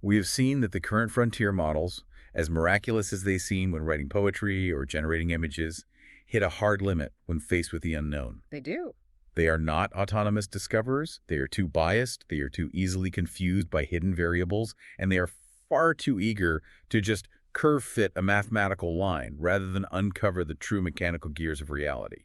Speaker 2: We have seen that the current frontier models, as miraculous as they seem when writing poetry or generating images, hit a hard limit when faced with the unknown.
Speaker 1: They do.
Speaker 2: They are not autonomous discoverers. They are too biased. They are too easily confused by hidden variables, and they are far too eager to just curve fit a mathematical line rather than uncover the true mechanical gears of reality.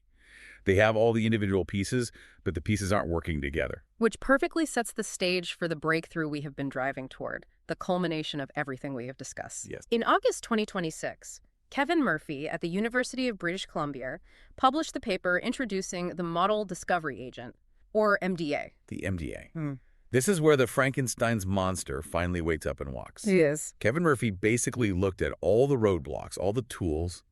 Speaker 2: They have all the individual pieces, but the pieces aren't working together.
Speaker 1: Which perfectly sets the stage for the breakthrough we have been driving toward, the culmination of everything we have discussed.
Speaker 2: Yes.
Speaker 1: In August 2026, Kevin Murphy at the University of British Columbia published the paper introducing the Model Discovery Agent, or MDA.
Speaker 2: The MDA. This is where the Frankenstein's monster finally wakes up and walks.
Speaker 1: Yes.
Speaker 2: Kevin Murphy basically looked at all the roadblocks, all the tools,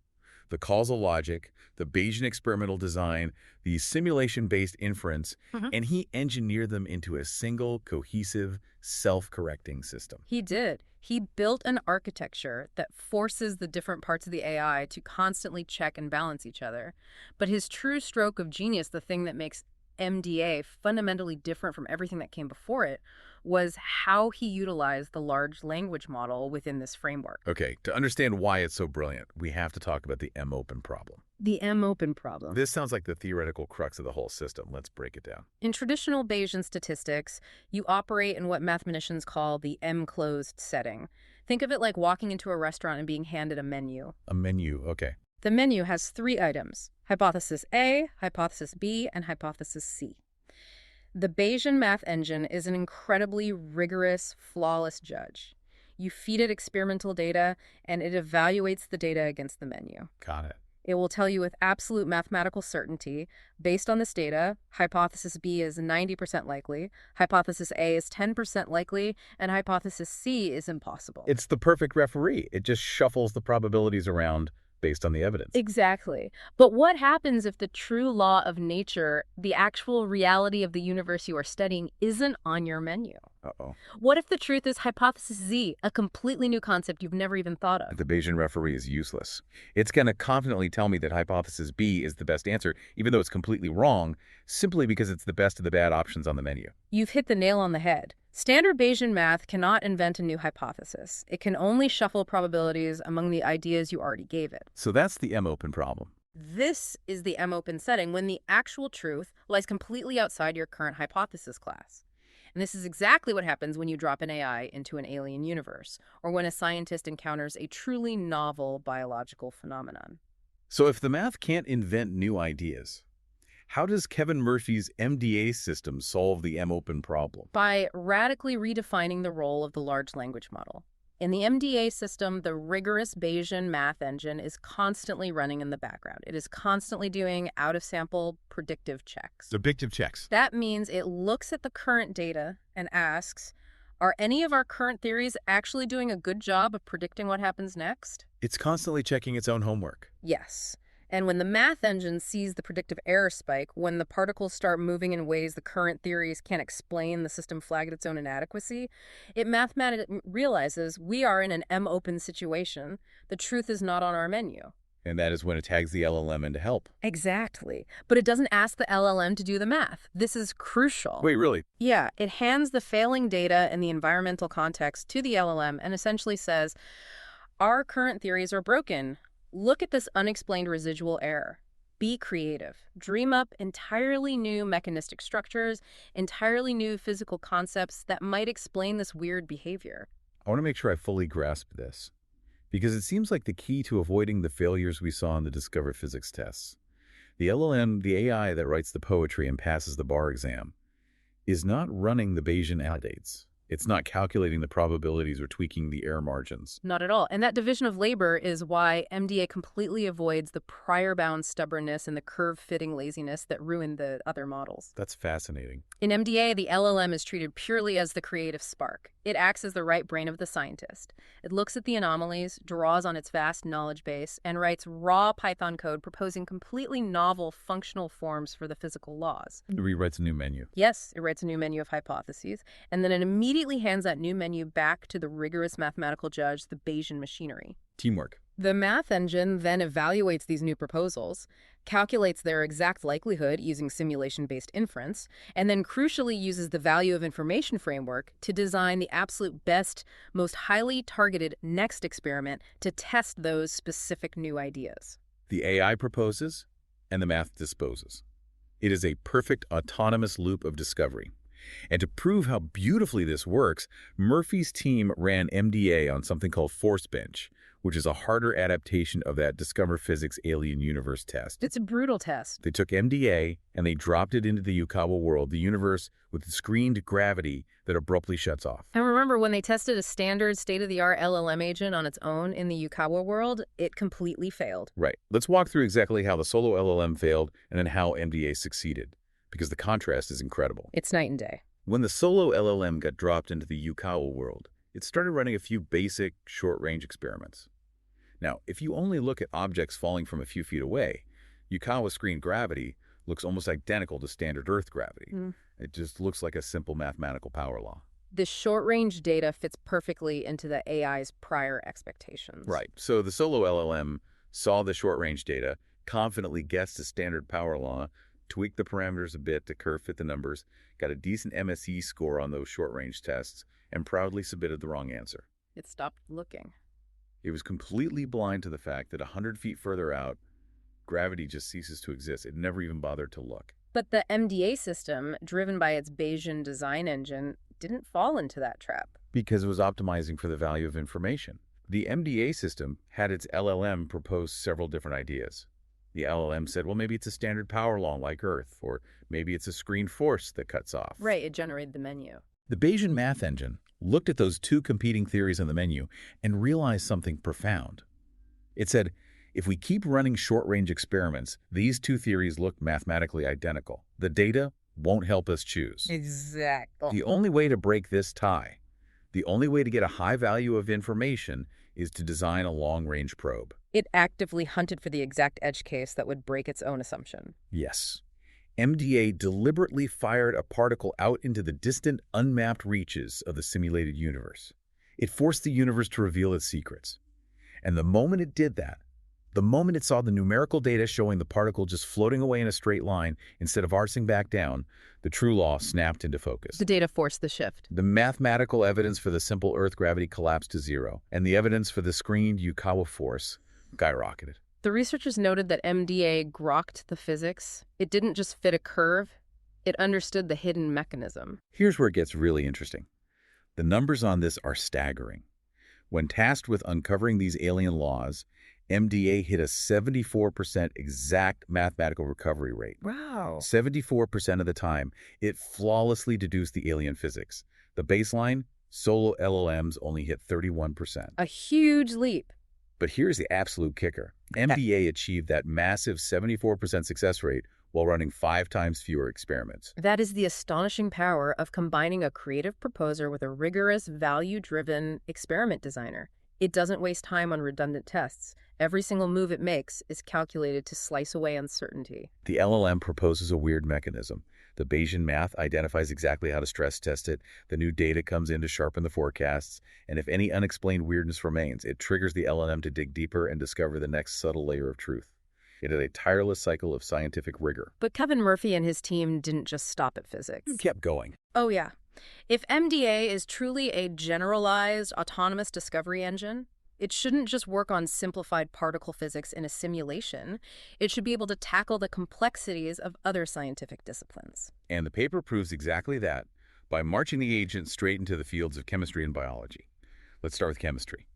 Speaker 2: the causal logic, the Bayesian experimental design, the simulation-based inference, and he engineered them into a single, cohesive, self-correcting system.
Speaker 1: He did. He built an architecture that forces the different parts of the AI to constantly check and balance each other. But his true stroke of genius, the thing that makes MDA fundamentally different from everything that came before it, was how he utilized the large language model within this framework.
Speaker 2: Okay, to understand why it's so brilliant, we have to talk about the M-open problem.
Speaker 1: The M-open problem.
Speaker 2: This sounds like the theoretical crux of the whole system. Let's break it down.
Speaker 1: In traditional Bayesian statistics, you operate in what mathematicians call the M-closed setting. Think of it like walking into a restaurant and being handed a menu.
Speaker 2: A menu, okay.
Speaker 1: The menu has 3 items: hypothesis A, hypothesis B, and hypothesis C. The Bayesian math engine is an incredibly rigorous, flawless judge. You feed it experimental data, and it evaluates the data against the menu.
Speaker 2: Got it.
Speaker 1: It will tell you with absolute mathematical certainty, based on this data, hypothesis B is 90% likely, hypothesis A is 10% likely, and hypothesis C is impossible.
Speaker 2: It's the perfect referee. It just shuffles the probabilities around based on the evidence.
Speaker 1: Exactly. But what happens if the true law of nature, the actual reality of the universe you are studying, isn't on your menu?
Speaker 2: Uh-oh.
Speaker 1: What if the truth is hypothesis Z, a completely new concept you've never even thought of?
Speaker 2: The Bayesian referee is useless. It's going to confidently tell me that hypothesis B is the best answer, even though it's completely wrong, simply because it's the best of the bad options on the menu.
Speaker 1: You've hit the nail on the head. Standard Bayesian math cannot invent a new hypothesis. It can only shuffle probabilities among the ideas you already gave it.
Speaker 2: So that's the M-open problem.
Speaker 1: This is the M-open setting when the actual truth lies completely outside your current hypothesis class. And this is exactly what happens when you drop an AI into an alien universe, or when a scientist encounters a truly novel biological phenomenon.
Speaker 2: So if the math can't invent new ideas, how does Kevin Murphy's MDA system solve the M-open problem?
Speaker 1: By radically redefining the role of the large language model. In the MDA system, the rigorous Bayesian math engine is constantly running in the background. It is constantly doing out-of-sample predictive checks.
Speaker 2: Predictive checks.
Speaker 1: That means it looks at the current data and asks, are any of our current theories actually doing a good job of predicting what happens next?
Speaker 2: It's constantly checking its own homework.
Speaker 1: Yes. And when the math engine sees the predictive error spike, when the particles start moving in ways the current theories can't explain, the system flagged its own inadequacy, it mathematically realizes we are in an M-open situation. The truth is not on our menu.
Speaker 2: And that is when it tags the LLM in to help.
Speaker 1: Exactly. But it doesn't ask the LLM to do the math. This is crucial.
Speaker 2: Wait, really?
Speaker 1: Yeah, it hands the failing data and the environmental context to the LLM and essentially says, our current theories are broken. Look at this unexplained residual error. Be creative. Dream up entirely new mechanistic structures, entirely new physical concepts that might explain this weird behavior.
Speaker 2: I want to make sure I fully grasp this, because it seems like the key to avoiding the failures we saw in the Discover Physics tests. The LLM, the AI that writes the poetry and passes the bar exam, is not running the Bayesian validates. It's not calculating the probabilities or tweaking the error margins.
Speaker 1: Not at all. And that division of labor is why MDA completely avoids the prior bound stubbornness and the curve-fitting laziness that ruined the other models.
Speaker 2: That's fascinating.
Speaker 1: In MDA, the LLM is treated purely as the creative spark. It acts as the right brain of the scientist. It looks at the anomalies, draws on its vast knowledge base, and writes raw Python code proposing completely novel functional forms for the physical laws.
Speaker 2: It rewrites a new menu.
Speaker 1: Yes, it writes a new menu of hypotheses, and then it immediately hands that new menu back to the rigorous mathematical judge, the Bayesian machinery.
Speaker 2: Teamwork.
Speaker 1: The math engine then evaluates these new proposals, calculates their exact likelihood using simulation-based inference, and then crucially uses the value of information framework to design the absolute best, most highly targeted next experiment to test those specific new ideas.
Speaker 2: The AI proposes, and the math disposes. It is a perfect autonomous loop of discovery. And to prove how beautifully this works, Murphy's team ran MDA on something called ForceBench, which is a harder adaptation of that Discover Physics Alien Universe test.
Speaker 1: It's a brutal test.
Speaker 2: They took MDA and they dropped it into the Yukawa world, the universe with screened gravity that abruptly shuts off.
Speaker 1: And remember, when they tested a standard state-of-the-art LLM agent on its own in the Yukawa world, it completely failed.
Speaker 2: Right. Let's walk through exactly how the solo LLM failed and then how MDA succeeded, because the contrast is incredible.
Speaker 1: It's night and day.
Speaker 2: When the solo LLM got dropped into the Yukawa world, it started running a few basic short-range experiments. Now, if you only look at objects falling from a few feet away, Yukawa screened gravity looks almost identical to standard Earth gravity. It just looks like a simple mathematical power law.
Speaker 1: The short-range data fits perfectly into the AI's prior expectations.
Speaker 2: Right. So the solo LLM saw the short-range data, confidently guessed a standard power law, tweaked the parameters a bit to curve fit the numbers, got a decent MSE score on those short-range tests, and proudly submitted the wrong answer.
Speaker 1: It stopped looking.
Speaker 2: It was completely blind to the fact that 100 feet further out, gravity just ceases to exist. It never even bothered to look.
Speaker 1: But the MDA system, driven by its Bayesian design engine, didn't fall into that trap.
Speaker 2: Because it was optimizing for the value of information. The MDA system had its LLM propose several different ideas. The LLM said, well, maybe it's a standard power law like Earth, or maybe it's a screen force that cuts off.
Speaker 1: Right, it generated the menu.
Speaker 2: The Bayesian math engine looked at those two competing theories on the menu and realized something profound. It said, if we keep running short-range experiments, these two theories look mathematically identical. The data won't help us choose.
Speaker 1: Exactly.
Speaker 2: The only way to break this tie, the only way to get a high value of information is to design a long-range probe.
Speaker 1: It actively hunted for the exact edge case that would break its own assumption.
Speaker 2: Yes. MDA deliberately fired a particle out into the distant, unmapped reaches of the simulated universe. It forced the universe to reveal its secrets. And the moment it did that, the moment it saw the numerical data showing the particle just floating away in a straight line instead of arcing back down, the true law snapped into focus.
Speaker 1: The data forced the shift.
Speaker 2: The mathematical evidence for the simple Earth gravity collapsed to zero, and the evidence for the screened Yukawa force skyrocketed.
Speaker 1: The researchers noted that MDA grokked the physics. It didn't just fit a curve, it understood the hidden mechanism.
Speaker 2: Here's where it gets really interesting. The numbers on this are staggering. When tasked with uncovering these alien laws, MDA hit a 74% exact mathematical recovery rate.
Speaker 1: Wow.
Speaker 2: 74% of the time, it flawlessly deduced the alien physics. The baseline, solo LLMs only hit 31%.
Speaker 1: A huge leap.
Speaker 2: But here's the absolute kicker. MDA achieved that massive 74% success rate while running 5 times fewer experiments.
Speaker 1: That is the astonishing power of combining a creative proposer with a rigorous, value-driven experiment designer. It doesn't waste time on redundant tests, Every single move it makes is calculated to slice away uncertainty.
Speaker 2: The LLM proposes a weird mechanism. The Bayesian math identifies exactly how to stress test it. The new data comes in to sharpen the forecasts. And if any unexplained weirdness remains, it triggers the LLM to dig deeper and discover the next subtle layer of truth. It is a tireless cycle of scientific rigor.
Speaker 1: But Kevin Murphy and his team didn't just stop at physics.
Speaker 2: It kept going.
Speaker 1: Oh, yeah. If MDA is truly a generalized autonomous discovery engine, it shouldn't just work on simplified particle physics in a simulation. It should be able to tackle the complexities of other scientific disciplines.
Speaker 2: And the paper proves exactly that by marching the agent straight into the fields of chemistry and biology. Let's start with chemistry.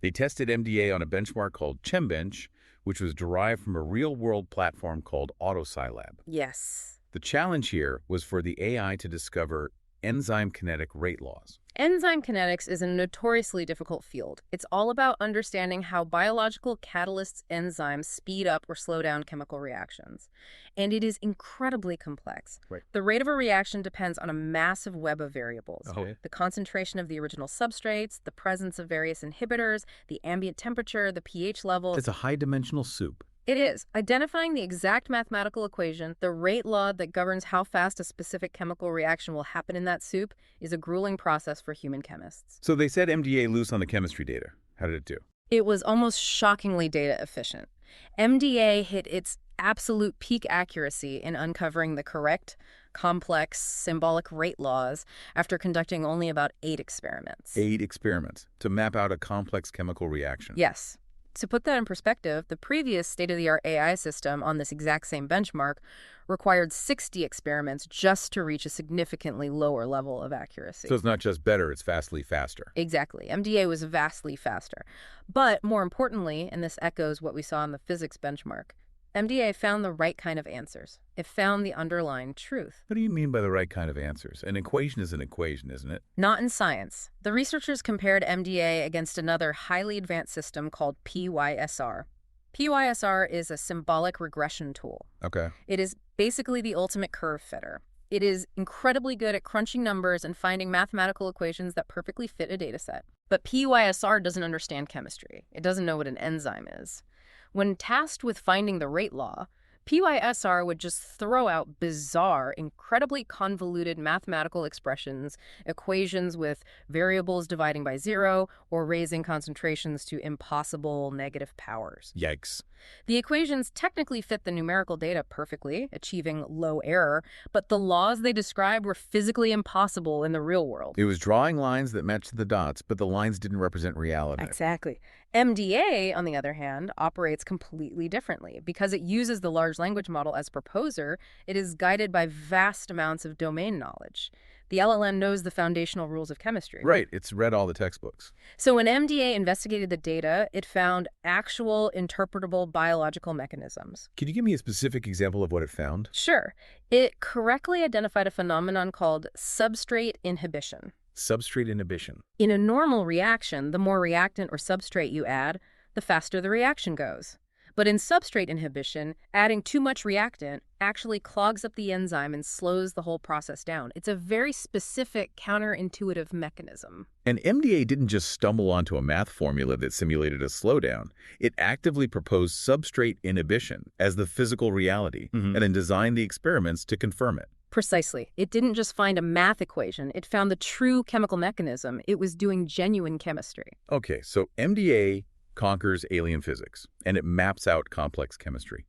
Speaker 2: They tested MDA on a benchmark called ChemBench, which was derived from a real-world platform called AutoScilab.
Speaker 1: Yes.
Speaker 2: The challenge here was for the AI to discover enzyme kinetic rate laws.
Speaker 1: Enzyme kinetics is a notoriously difficult field. It's all about understanding how biological catalysts enzymes speed up or slow down chemical reactions. And it is incredibly complex.
Speaker 2: Right.
Speaker 1: The rate of a reaction depends on a massive web of variables.
Speaker 2: Okay.
Speaker 1: The concentration of the original substrates, the presence of various inhibitors, the ambient temperature, the pH level.
Speaker 2: It's a high-dimensional soup.
Speaker 1: It is. Identifying the exact mathematical equation, the rate law that governs how fast a specific chemical reaction will happen in that soup, is a grueling process for human chemists.
Speaker 2: So they said MDA loose on the chemistry data. How did it do?
Speaker 1: It was almost shockingly data efficient. MDA hit its absolute peak accuracy in uncovering the correct, complex, symbolic rate laws after conducting only about 8 experiments.
Speaker 2: 8 experiments to map out a complex chemical reaction.
Speaker 1: Yes. To put that in perspective, the previous state-of-the-art AI system on this exact same benchmark required 60 experiments just to reach a significantly lower level of accuracy.
Speaker 2: So it's not just better, it's vastly faster.
Speaker 1: Exactly. MDA was vastly faster. But more importantly, and this echoes what we saw in the physics benchmark, MDA found the right kind of answers. It found the underlying truth.
Speaker 2: What do you mean by the right kind of answers? An equation is an equation, isn't it?
Speaker 1: Not in science. The researchers compared MDA against another highly advanced system called PYSR. PYSR is a symbolic regression tool.
Speaker 2: Okay.
Speaker 1: It is basically the ultimate curve fitter. It is incredibly good at crunching numbers and finding mathematical equations that perfectly fit a data set. But PYSR doesn't understand chemistry. It doesn't know what an enzyme is. When tasked with finding the rate law, PYSR would just throw out bizarre, incredibly convoluted mathematical expressions, equations with variables dividing by 0 or raising concentrations to impossible negative powers.
Speaker 2: Yikes.
Speaker 1: The equations technically fit the numerical data perfectly, achieving low error, but the laws they described were physically impossible in the real world.
Speaker 2: It was drawing lines that matched the dots, but the lines didn't represent reality.
Speaker 1: Exactly. MDA, on the other hand, operates completely differently. Because it uses the large language model as proposer, it is guided by vast amounts of domain knowledge. The LLM knows the foundational rules of chemistry.
Speaker 2: Right. It's read all the textbooks.
Speaker 1: So when MDA investigated the data, it found actual interpretable biological mechanisms.
Speaker 2: Can you give me a specific example of what it found?
Speaker 1: Sure. It correctly identified a phenomenon called substrate inhibition.
Speaker 2: Substrate inhibition.
Speaker 1: In a normal reaction, the more reactant or substrate you add, the faster the reaction goes. But in substrate inhibition, adding too much reactant actually clogs up the enzyme and slows the whole process down. It's a very specific counterintuitive mechanism.
Speaker 2: And MDA didn't just stumble onto a math formula that simulated a slowdown. It actively proposed substrate inhibition as the physical reality and then designed the experiments to confirm it.
Speaker 1: Precisely. It didn't just find a math equation. It found the true chemical mechanism. It was doing genuine chemistry.
Speaker 2: Okay, so MDA conquers alien physics, and it maps out complex chemistry.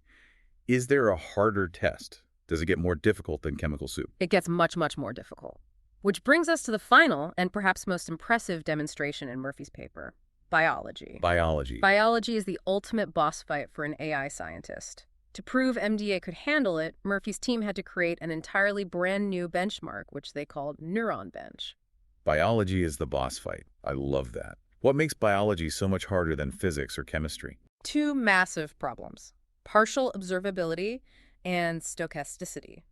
Speaker 2: Is there a harder test? Does it get more difficult than chemical soup?
Speaker 1: It gets much, much more difficult. Which brings us to the final and perhaps most impressive demonstration in Murphy's paper, biology.
Speaker 2: Biology.
Speaker 1: Biology is the ultimate boss fight for an AI scientist. To prove MDA could handle it, Murphy's team had to create an entirely brand new benchmark, which they called Neuron Bench.
Speaker 2: Biology is the boss fight. I love that. What makes biology so much harder than physics or chemistry?
Speaker 1: 2 massive problems: partial observability and stochasticity.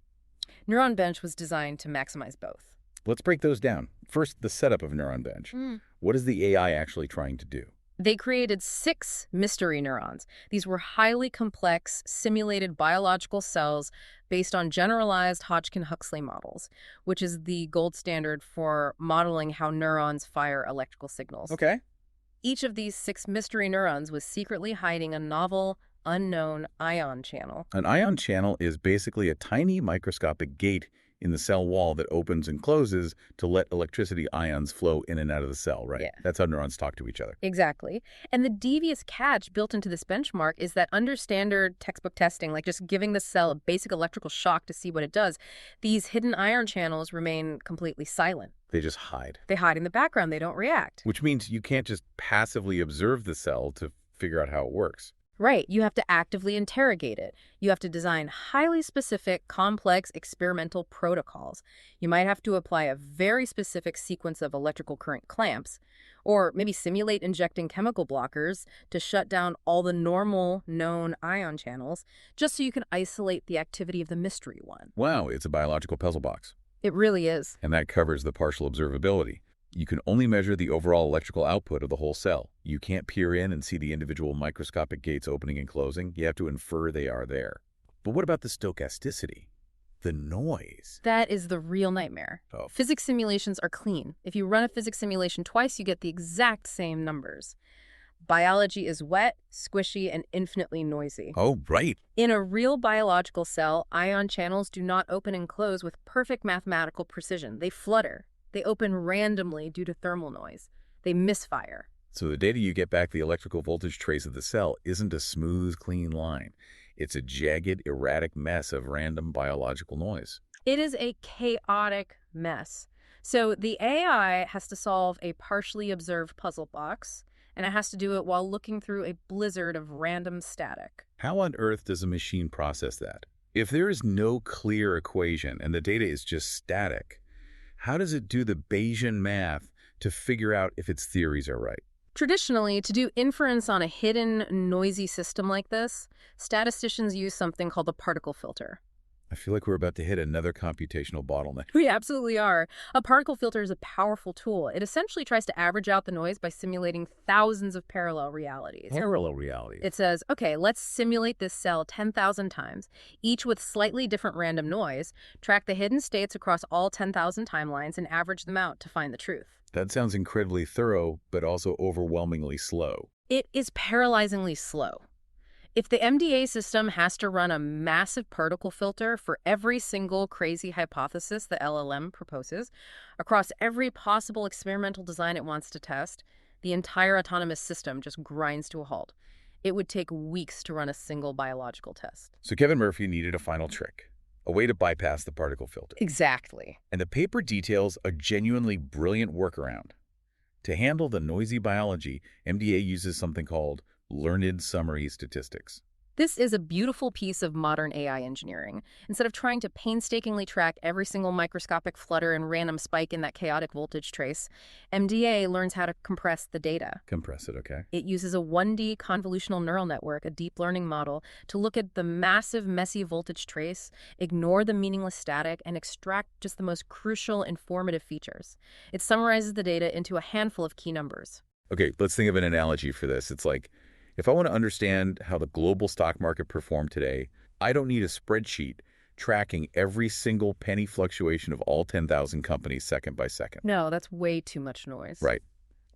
Speaker 1: Neuron Bench was designed to maximize both.
Speaker 2: Let's break those down. First, the setup of Neuron Bench. What is the AI actually trying to do?
Speaker 1: They created 6 mystery neurons. These were highly complex, simulated biological cells based on generalized Hodgkin-Huxley models, which is the gold standard for modeling how neurons fire electrical signals.
Speaker 2: Okay.
Speaker 1: Each of these 6 mystery neurons was secretly hiding a novel, unknown ion channel.
Speaker 2: An ion channel is basically a tiny microscopic gate in the cell wall that opens and closes to let electricity ions flow in and out of the cell, right?
Speaker 1: Yeah.
Speaker 2: That's how neurons talk to each other.
Speaker 1: Exactly. And the devious catch built into this benchmark is that under standard textbook testing, like just giving the cell a basic electrical shock to see what it does, these hidden ion channels remain completely silent.
Speaker 2: They just hide.
Speaker 1: They hide in the background. They don't react.
Speaker 2: Which means you can't just passively observe the cell to figure out how it works.
Speaker 1: Right. You have to actively interrogate it. You have to design highly specific, complex experimental protocols. You might have to apply a very specific sequence of electrical current clamps, or maybe simulate injecting chemical blockers to shut down all the normal known ion channels, just so you can isolate the activity of the mystery one.
Speaker 2: Wow, it's a biological puzzle box.
Speaker 1: It really is.
Speaker 2: And that covers the partial observability. You can only measure the overall electrical output of the whole cell. You can't peer in and see the individual microscopic gates opening and closing. You have to infer they are there. But what about the stochasticity? The noise?
Speaker 1: That is the real nightmare.
Speaker 2: Oh.
Speaker 1: Physics simulations are clean. If you run a physics simulation twice, you get the exact same numbers. Biology is wet, squishy, and infinitely noisy.
Speaker 2: Oh, right.
Speaker 1: In a real biological cell, ion channels do not open and close with perfect mathematical precision. They flutter. They open randomly due to thermal noise. They misfire.
Speaker 2: So the data you get back, the electrical voltage trace of the cell, isn't a smooth, clean line. It's a jagged, erratic mess of random biological noise.
Speaker 1: It is a chaotic mess. So the AI has to solve a partially observed puzzle box, and it has to do it while looking through a blizzard of random static.
Speaker 2: How on earth does a machine process that? If there is no clear equation and the data is just static, how does it do the Bayesian math to figure out if its theories are right?
Speaker 1: Traditionally, to do inference on a hidden, noisy system like this, statisticians use something called the particle filter.
Speaker 2: I feel like we're about to hit another computational bottleneck.
Speaker 1: We absolutely are. A particle filter is a powerful tool. It essentially tries to average out the noise by simulating thousands of parallel realities.
Speaker 2: Parallel realities.
Speaker 1: It says, okay, let's simulate this cell 10,000 times, each with slightly different random noise, track the hidden states across all 10,000 timelines, and average them out to find the truth.
Speaker 2: That sounds incredibly thorough, but also overwhelmingly slow.
Speaker 1: It is paralyzingly slow. If the MDA system has to run a massive particle filter for every single crazy hypothesis the LLM proposes, across every possible experimental design it wants to test, the entire autonomous system just grinds to a halt. It would take weeks to run a single biological test.
Speaker 2: So Kevin Murphy needed a final trick, a way to bypass the particle filter.
Speaker 1: Exactly.
Speaker 2: And the paper details a genuinely brilliant workaround. To handle the noisy biology, MDA uses something called learned summary statistics.
Speaker 1: This is a beautiful piece of modern AI engineering. Instead of trying to painstakingly track every single microscopic flutter and random spike in that chaotic voltage trace, MDA learns how to compress the data.
Speaker 2: Compress it, okay?
Speaker 1: It uses a 1D convolutional neural network, a deep learning model, to look at the massive, messy voltage trace, ignore the meaningless static, and extract just the most crucial, informative features. It summarizes the data into a handful of key numbers.
Speaker 2: Okay, let's think of an analogy for this. It's like, if I want to understand how the global stock market performed today, I don't need a spreadsheet tracking every single penny fluctuation of all 10,000 companies second by second.
Speaker 1: No, that's way too much noise.
Speaker 2: Right.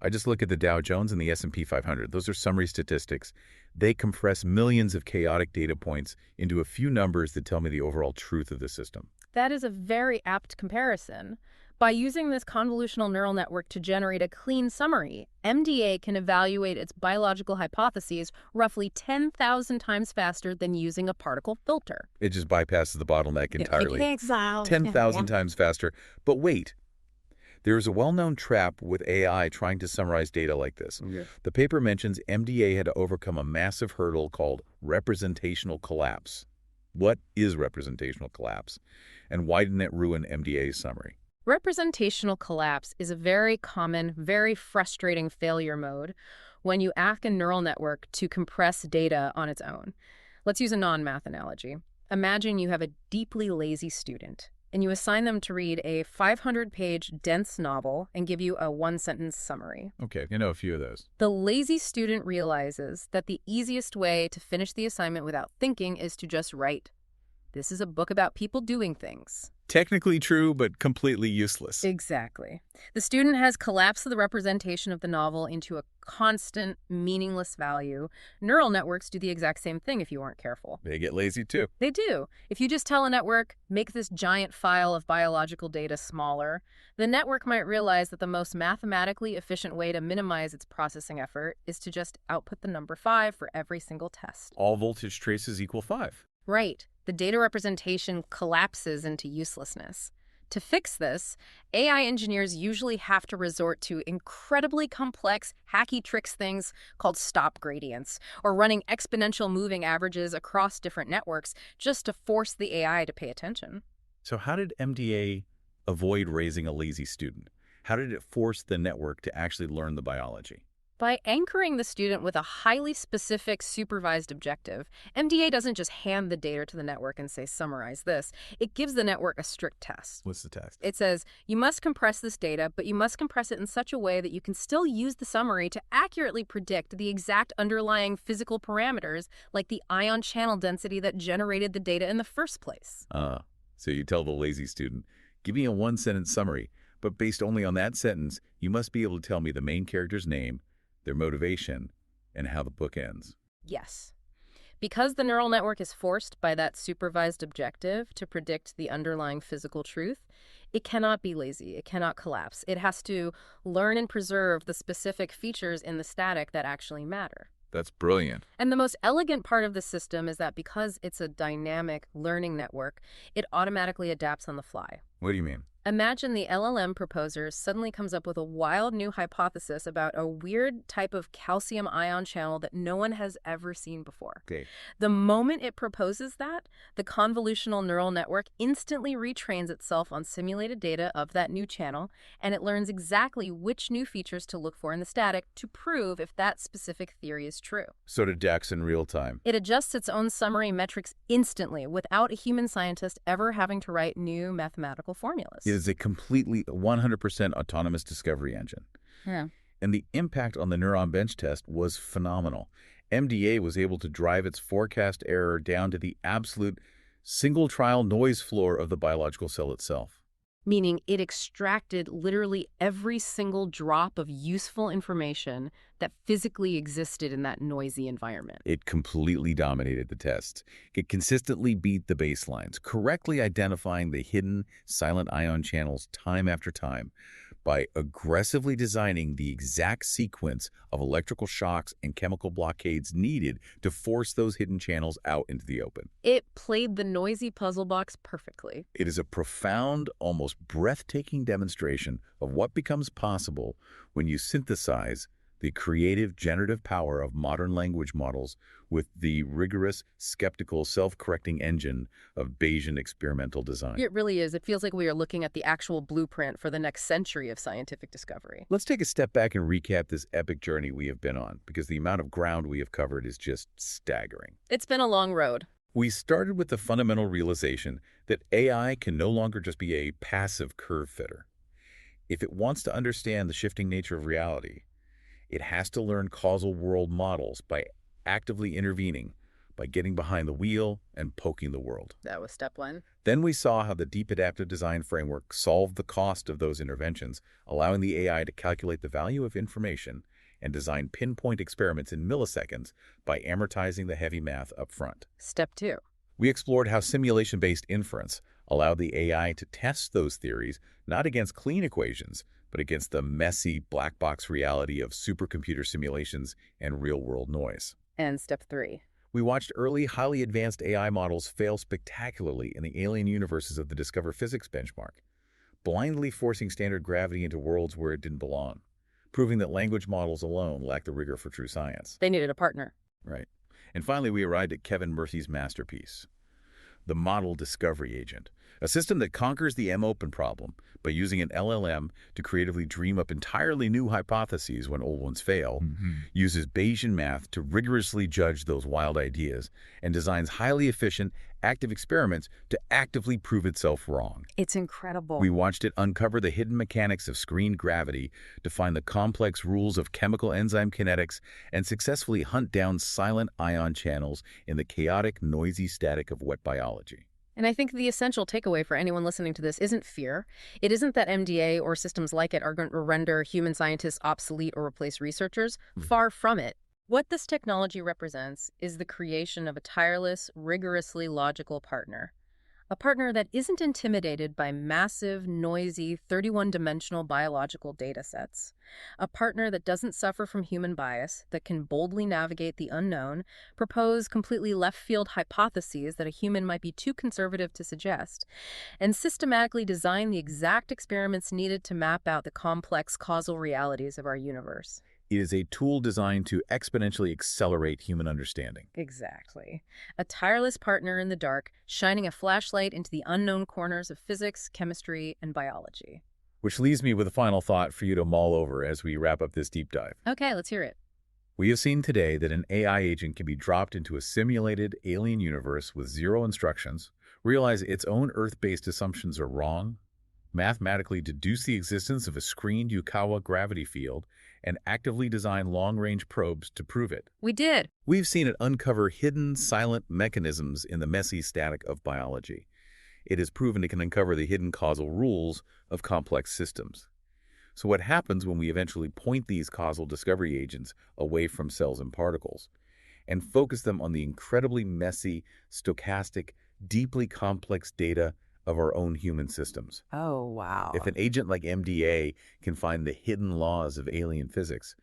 Speaker 2: I just look at the Dow Jones and the S&P 500. Those are summary statistics. They compress millions of chaotic data points into a few numbers that tell me the overall truth of the system.
Speaker 1: That is a very apt comparison. By using this convolutional neural network to generate a clean summary, MDA can evaluate its biological hypotheses roughly 10,000 times faster than using a particle filter.
Speaker 2: It just bypasses the bottleneck entirely.
Speaker 1: Exactly.
Speaker 2: 10,000 times faster. But wait, there is a well-known trap with AI trying to summarize data like this.
Speaker 1: Okay.
Speaker 2: The paper mentions MDA had to overcome a massive hurdle called representational collapse. What is representational collapse? And why didn't it ruin MDA's summary?
Speaker 1: Representational collapse is a very common, very frustrating failure mode when you ask a neural network to compress data on its own. Let's use a non-math analogy. Imagine you have a deeply lazy student, and you assign them to read a 500-page dense novel and give you a one-sentence summary.
Speaker 2: Okay, you know a few of those.
Speaker 1: The lazy student realizes that the easiest way to finish the assignment without thinking is to just write. This is a book about people doing things.
Speaker 2: Technically true, but completely useless.
Speaker 1: Exactly. The student has collapsed the representation of the novel into a constant, meaningless value. Neural networks do the exact same thing if you aren't careful.
Speaker 2: They get lazy too.
Speaker 1: They do. If you just tell a network, make this giant file of biological data smaller, the network might realize that the most mathematically efficient way to minimize its processing effort is to just output the number 5 for every single test.
Speaker 2: All voltage traces equal 5.
Speaker 1: Right. The data representation collapses into uselessness. To fix this, AI engineers usually have to resort to incredibly complex, hacky tricks things called stop gradients, or running exponential moving averages across different networks just to force the AI to pay attention.
Speaker 2: So how did MDA avoid raising a lazy student? How did it force the network to actually learn the biology?
Speaker 1: By anchoring the student with a highly specific supervised objective, MDA doesn't just hand the data to the network and say, summarize this. It gives the network a strict test.
Speaker 2: What's the test?
Speaker 1: It says, you must compress this data, but you must compress it in such a way that you can still use the summary to accurately predict the exact underlying physical parameters, like the ion channel density that generated the data in the first place.
Speaker 2: So you tell the lazy student, give me a one-sentence summary, but based only on that sentence, you must be able to tell me the main character's name, their motivation, and how the book ends.
Speaker 1: Yes. Because the neural network is forced by that supervised objective to predict the underlying physical truth, it cannot be lazy. It cannot collapse. It has to learn and preserve the specific features in the static that actually matter.
Speaker 2: That's brilliant.
Speaker 1: And the most elegant part of the system is that because it's a dynamic learning network, it automatically adapts on the fly.
Speaker 2: What do you mean?
Speaker 1: Imagine the LLM proposer suddenly comes up with a wild new hypothesis about a weird type of calcium ion channel that no one has ever seen before.
Speaker 2: Okay.
Speaker 1: The moment it proposes that, the convolutional neural network instantly retrains itself on simulated data of that new channel, and it learns exactly which new features to look for in the static to prove if that specific theory is true.
Speaker 2: So did DAX in real time.
Speaker 1: It adjusts its own summary metrics instantly without a human scientist ever having to write new mathematical formulas.
Speaker 2: It is a completely 100% autonomous discovery engine.
Speaker 1: Yeah.
Speaker 2: And the impact on the neuron bench test was phenomenal. MDA was able to drive its forecast error down to the absolute single trial noise floor of the biological cell itself.
Speaker 1: Meaning it extracted literally every single drop of useful information that physically existed in that noisy environment.
Speaker 2: It completely dominated the tests. It consistently beat the baselines, correctly identifying the hidden silent ion channels time after time by aggressively designing the exact sequence of electrical shocks and chemical blockades needed to force those hidden channels out into the open.
Speaker 1: It played the noisy puzzle box perfectly.
Speaker 2: It is a profound, almost breathtaking demonstration of what becomes possible when you synthesize the creative generative power of modern language models with the rigorous, skeptical, self-correcting engine of Bayesian experimental design.
Speaker 1: It really is. It feels like we are looking at the actual blueprint for the next century of scientific discovery.
Speaker 2: Let's take a step back and recap this epic journey we have been on, because the amount of ground we have covered is just staggering.
Speaker 1: It's been a long road.
Speaker 2: We started with the fundamental realization that AI can no longer just be a passive curve fitter. If it wants to understand the shifting nature of reality, it has to learn causal world models by actively intervening, by getting behind the wheel and poking the world.
Speaker 1: That was step one.
Speaker 2: Then we saw how the deep adaptive design framework solved the cost of those interventions, allowing the AI to calculate the value of information and design pinpoint experiments in milliseconds by amortizing the heavy math up front.
Speaker 1: Step two.
Speaker 2: We explored how simulation-based inference allowed the AI to test those theories not against clean equations, but against the messy black box reality of supercomputer simulations and real-world noise.
Speaker 1: And step three.
Speaker 2: We watched early, highly advanced AI models fail spectacularly in the alien universes of the Discover Physics benchmark, blindly forcing standard gravity into worlds where it didn't belong, proving that language models alone lack the rigor for true science.
Speaker 1: They needed a partner.
Speaker 2: Right. And finally, we arrived at Kevin Murphy's masterpiece, the Model Discovery Agent, a system that conquers the M-open problem by using an LLM to creatively dream up entirely new hypotheses when old ones fail, uses Bayesian math to rigorously judge those wild ideas, and designs highly efficient, active experiments to actively prove itself wrong.
Speaker 1: It's incredible.
Speaker 2: We watched it uncover the hidden mechanics of screened gravity, define the complex rules of chemical enzyme kinetics, and successfully hunt down silent ion channels in the chaotic, noisy static of wet biology.
Speaker 1: And I think the essential takeaway for anyone listening to this isn't fear. It isn't that MDA or systems like it are going to render human scientists obsolete or replace researchers. Far from it. What this technology represents is the creation of a tireless, rigorously logical partner. A partner that isn't intimidated by massive, noisy, 31-dimensional biological data sets. A partner that doesn't suffer from human bias, that can boldly navigate the unknown, propose completely left-field hypotheses that a human might be too conservative to suggest, and systematically design the exact experiments needed to map out the complex causal realities of our universe.
Speaker 2: It is a tool designed to exponentially accelerate human understanding.
Speaker 1: Exactly. A tireless partner in the dark, shining a flashlight into the unknown corners of physics, chemistry, and biology.
Speaker 2: Which leaves me with a final thought for you to mull over as we wrap up this deep dive.
Speaker 1: Okay, let's hear it.
Speaker 2: We have seen today that an AI agent can be dropped into a simulated alien universe with zero instructions, realize its own Earth-based assumptions are wrong, mathematically deduce the existence of a screened Yukawa gravity field, and actively design long-range probes to prove it.
Speaker 1: We did.
Speaker 2: We've seen it uncover hidden, silent mechanisms in the messy static of biology. It has proven it can uncover the hidden causal rules of complex systems. So what happens when we eventually point these causal discovery agents away from cells and particles and focus them on the incredibly messy, stochastic, deeply complex data of our own human systems?
Speaker 1: Oh, wow.
Speaker 2: If an agent like MDA can find the hidden laws of alien physics,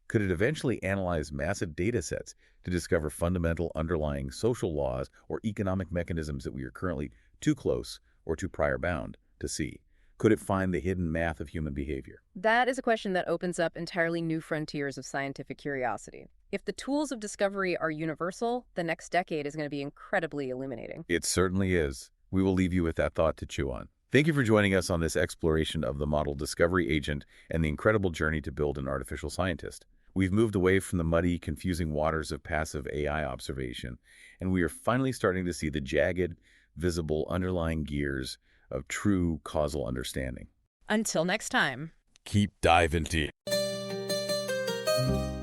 Speaker 2: could it eventually analyze massive data sets to discover fundamental underlying social laws or economic mechanisms that we are currently too close or too prior bound to see? Could it find the hidden math of human behavior?
Speaker 1: That is a question that opens up entirely new frontiers of scientific curiosity. If the tools of discovery are universal, the next decade is going to be incredibly illuminating.
Speaker 2: It certainly is. We will leave you with that thought to chew on. Thank you for joining us on this exploration of the model discovery agent and the incredible journey to build an artificial scientist. We've moved away from the muddy, confusing waters of passive AI observation, and we are finally starting to see the jagged, visible underlying gears of true causal understanding.
Speaker 1: Until next time.
Speaker 2: Keep diving deep.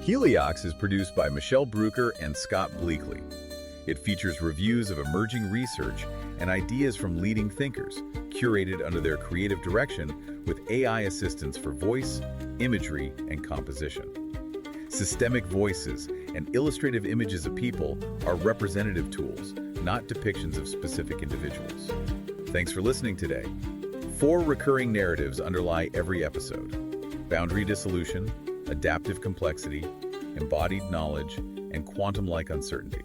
Speaker 2: Heliox is produced by Michelle Brucker and Scott Bleakley. It features reviews of emerging research and ideas from leading thinkers, curated under their creative direction with AI assistance for voice, imagery, and composition. Systemic voices and illustrative images of people are representative tools, not depictions of specific individuals. Thanks for listening today. 4 recurring narratives underlie every episode: boundary dissolution, adaptive complexity, embodied knowledge, and quantum-like uncertainty.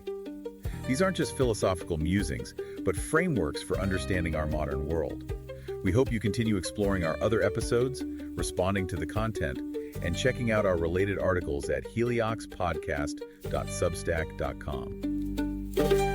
Speaker 2: These aren't just philosophical musings, but frameworks for understanding our modern world. We hope you continue exploring our other episodes, responding to the content, and checking out our related articles at helioxpodcast.substack.com.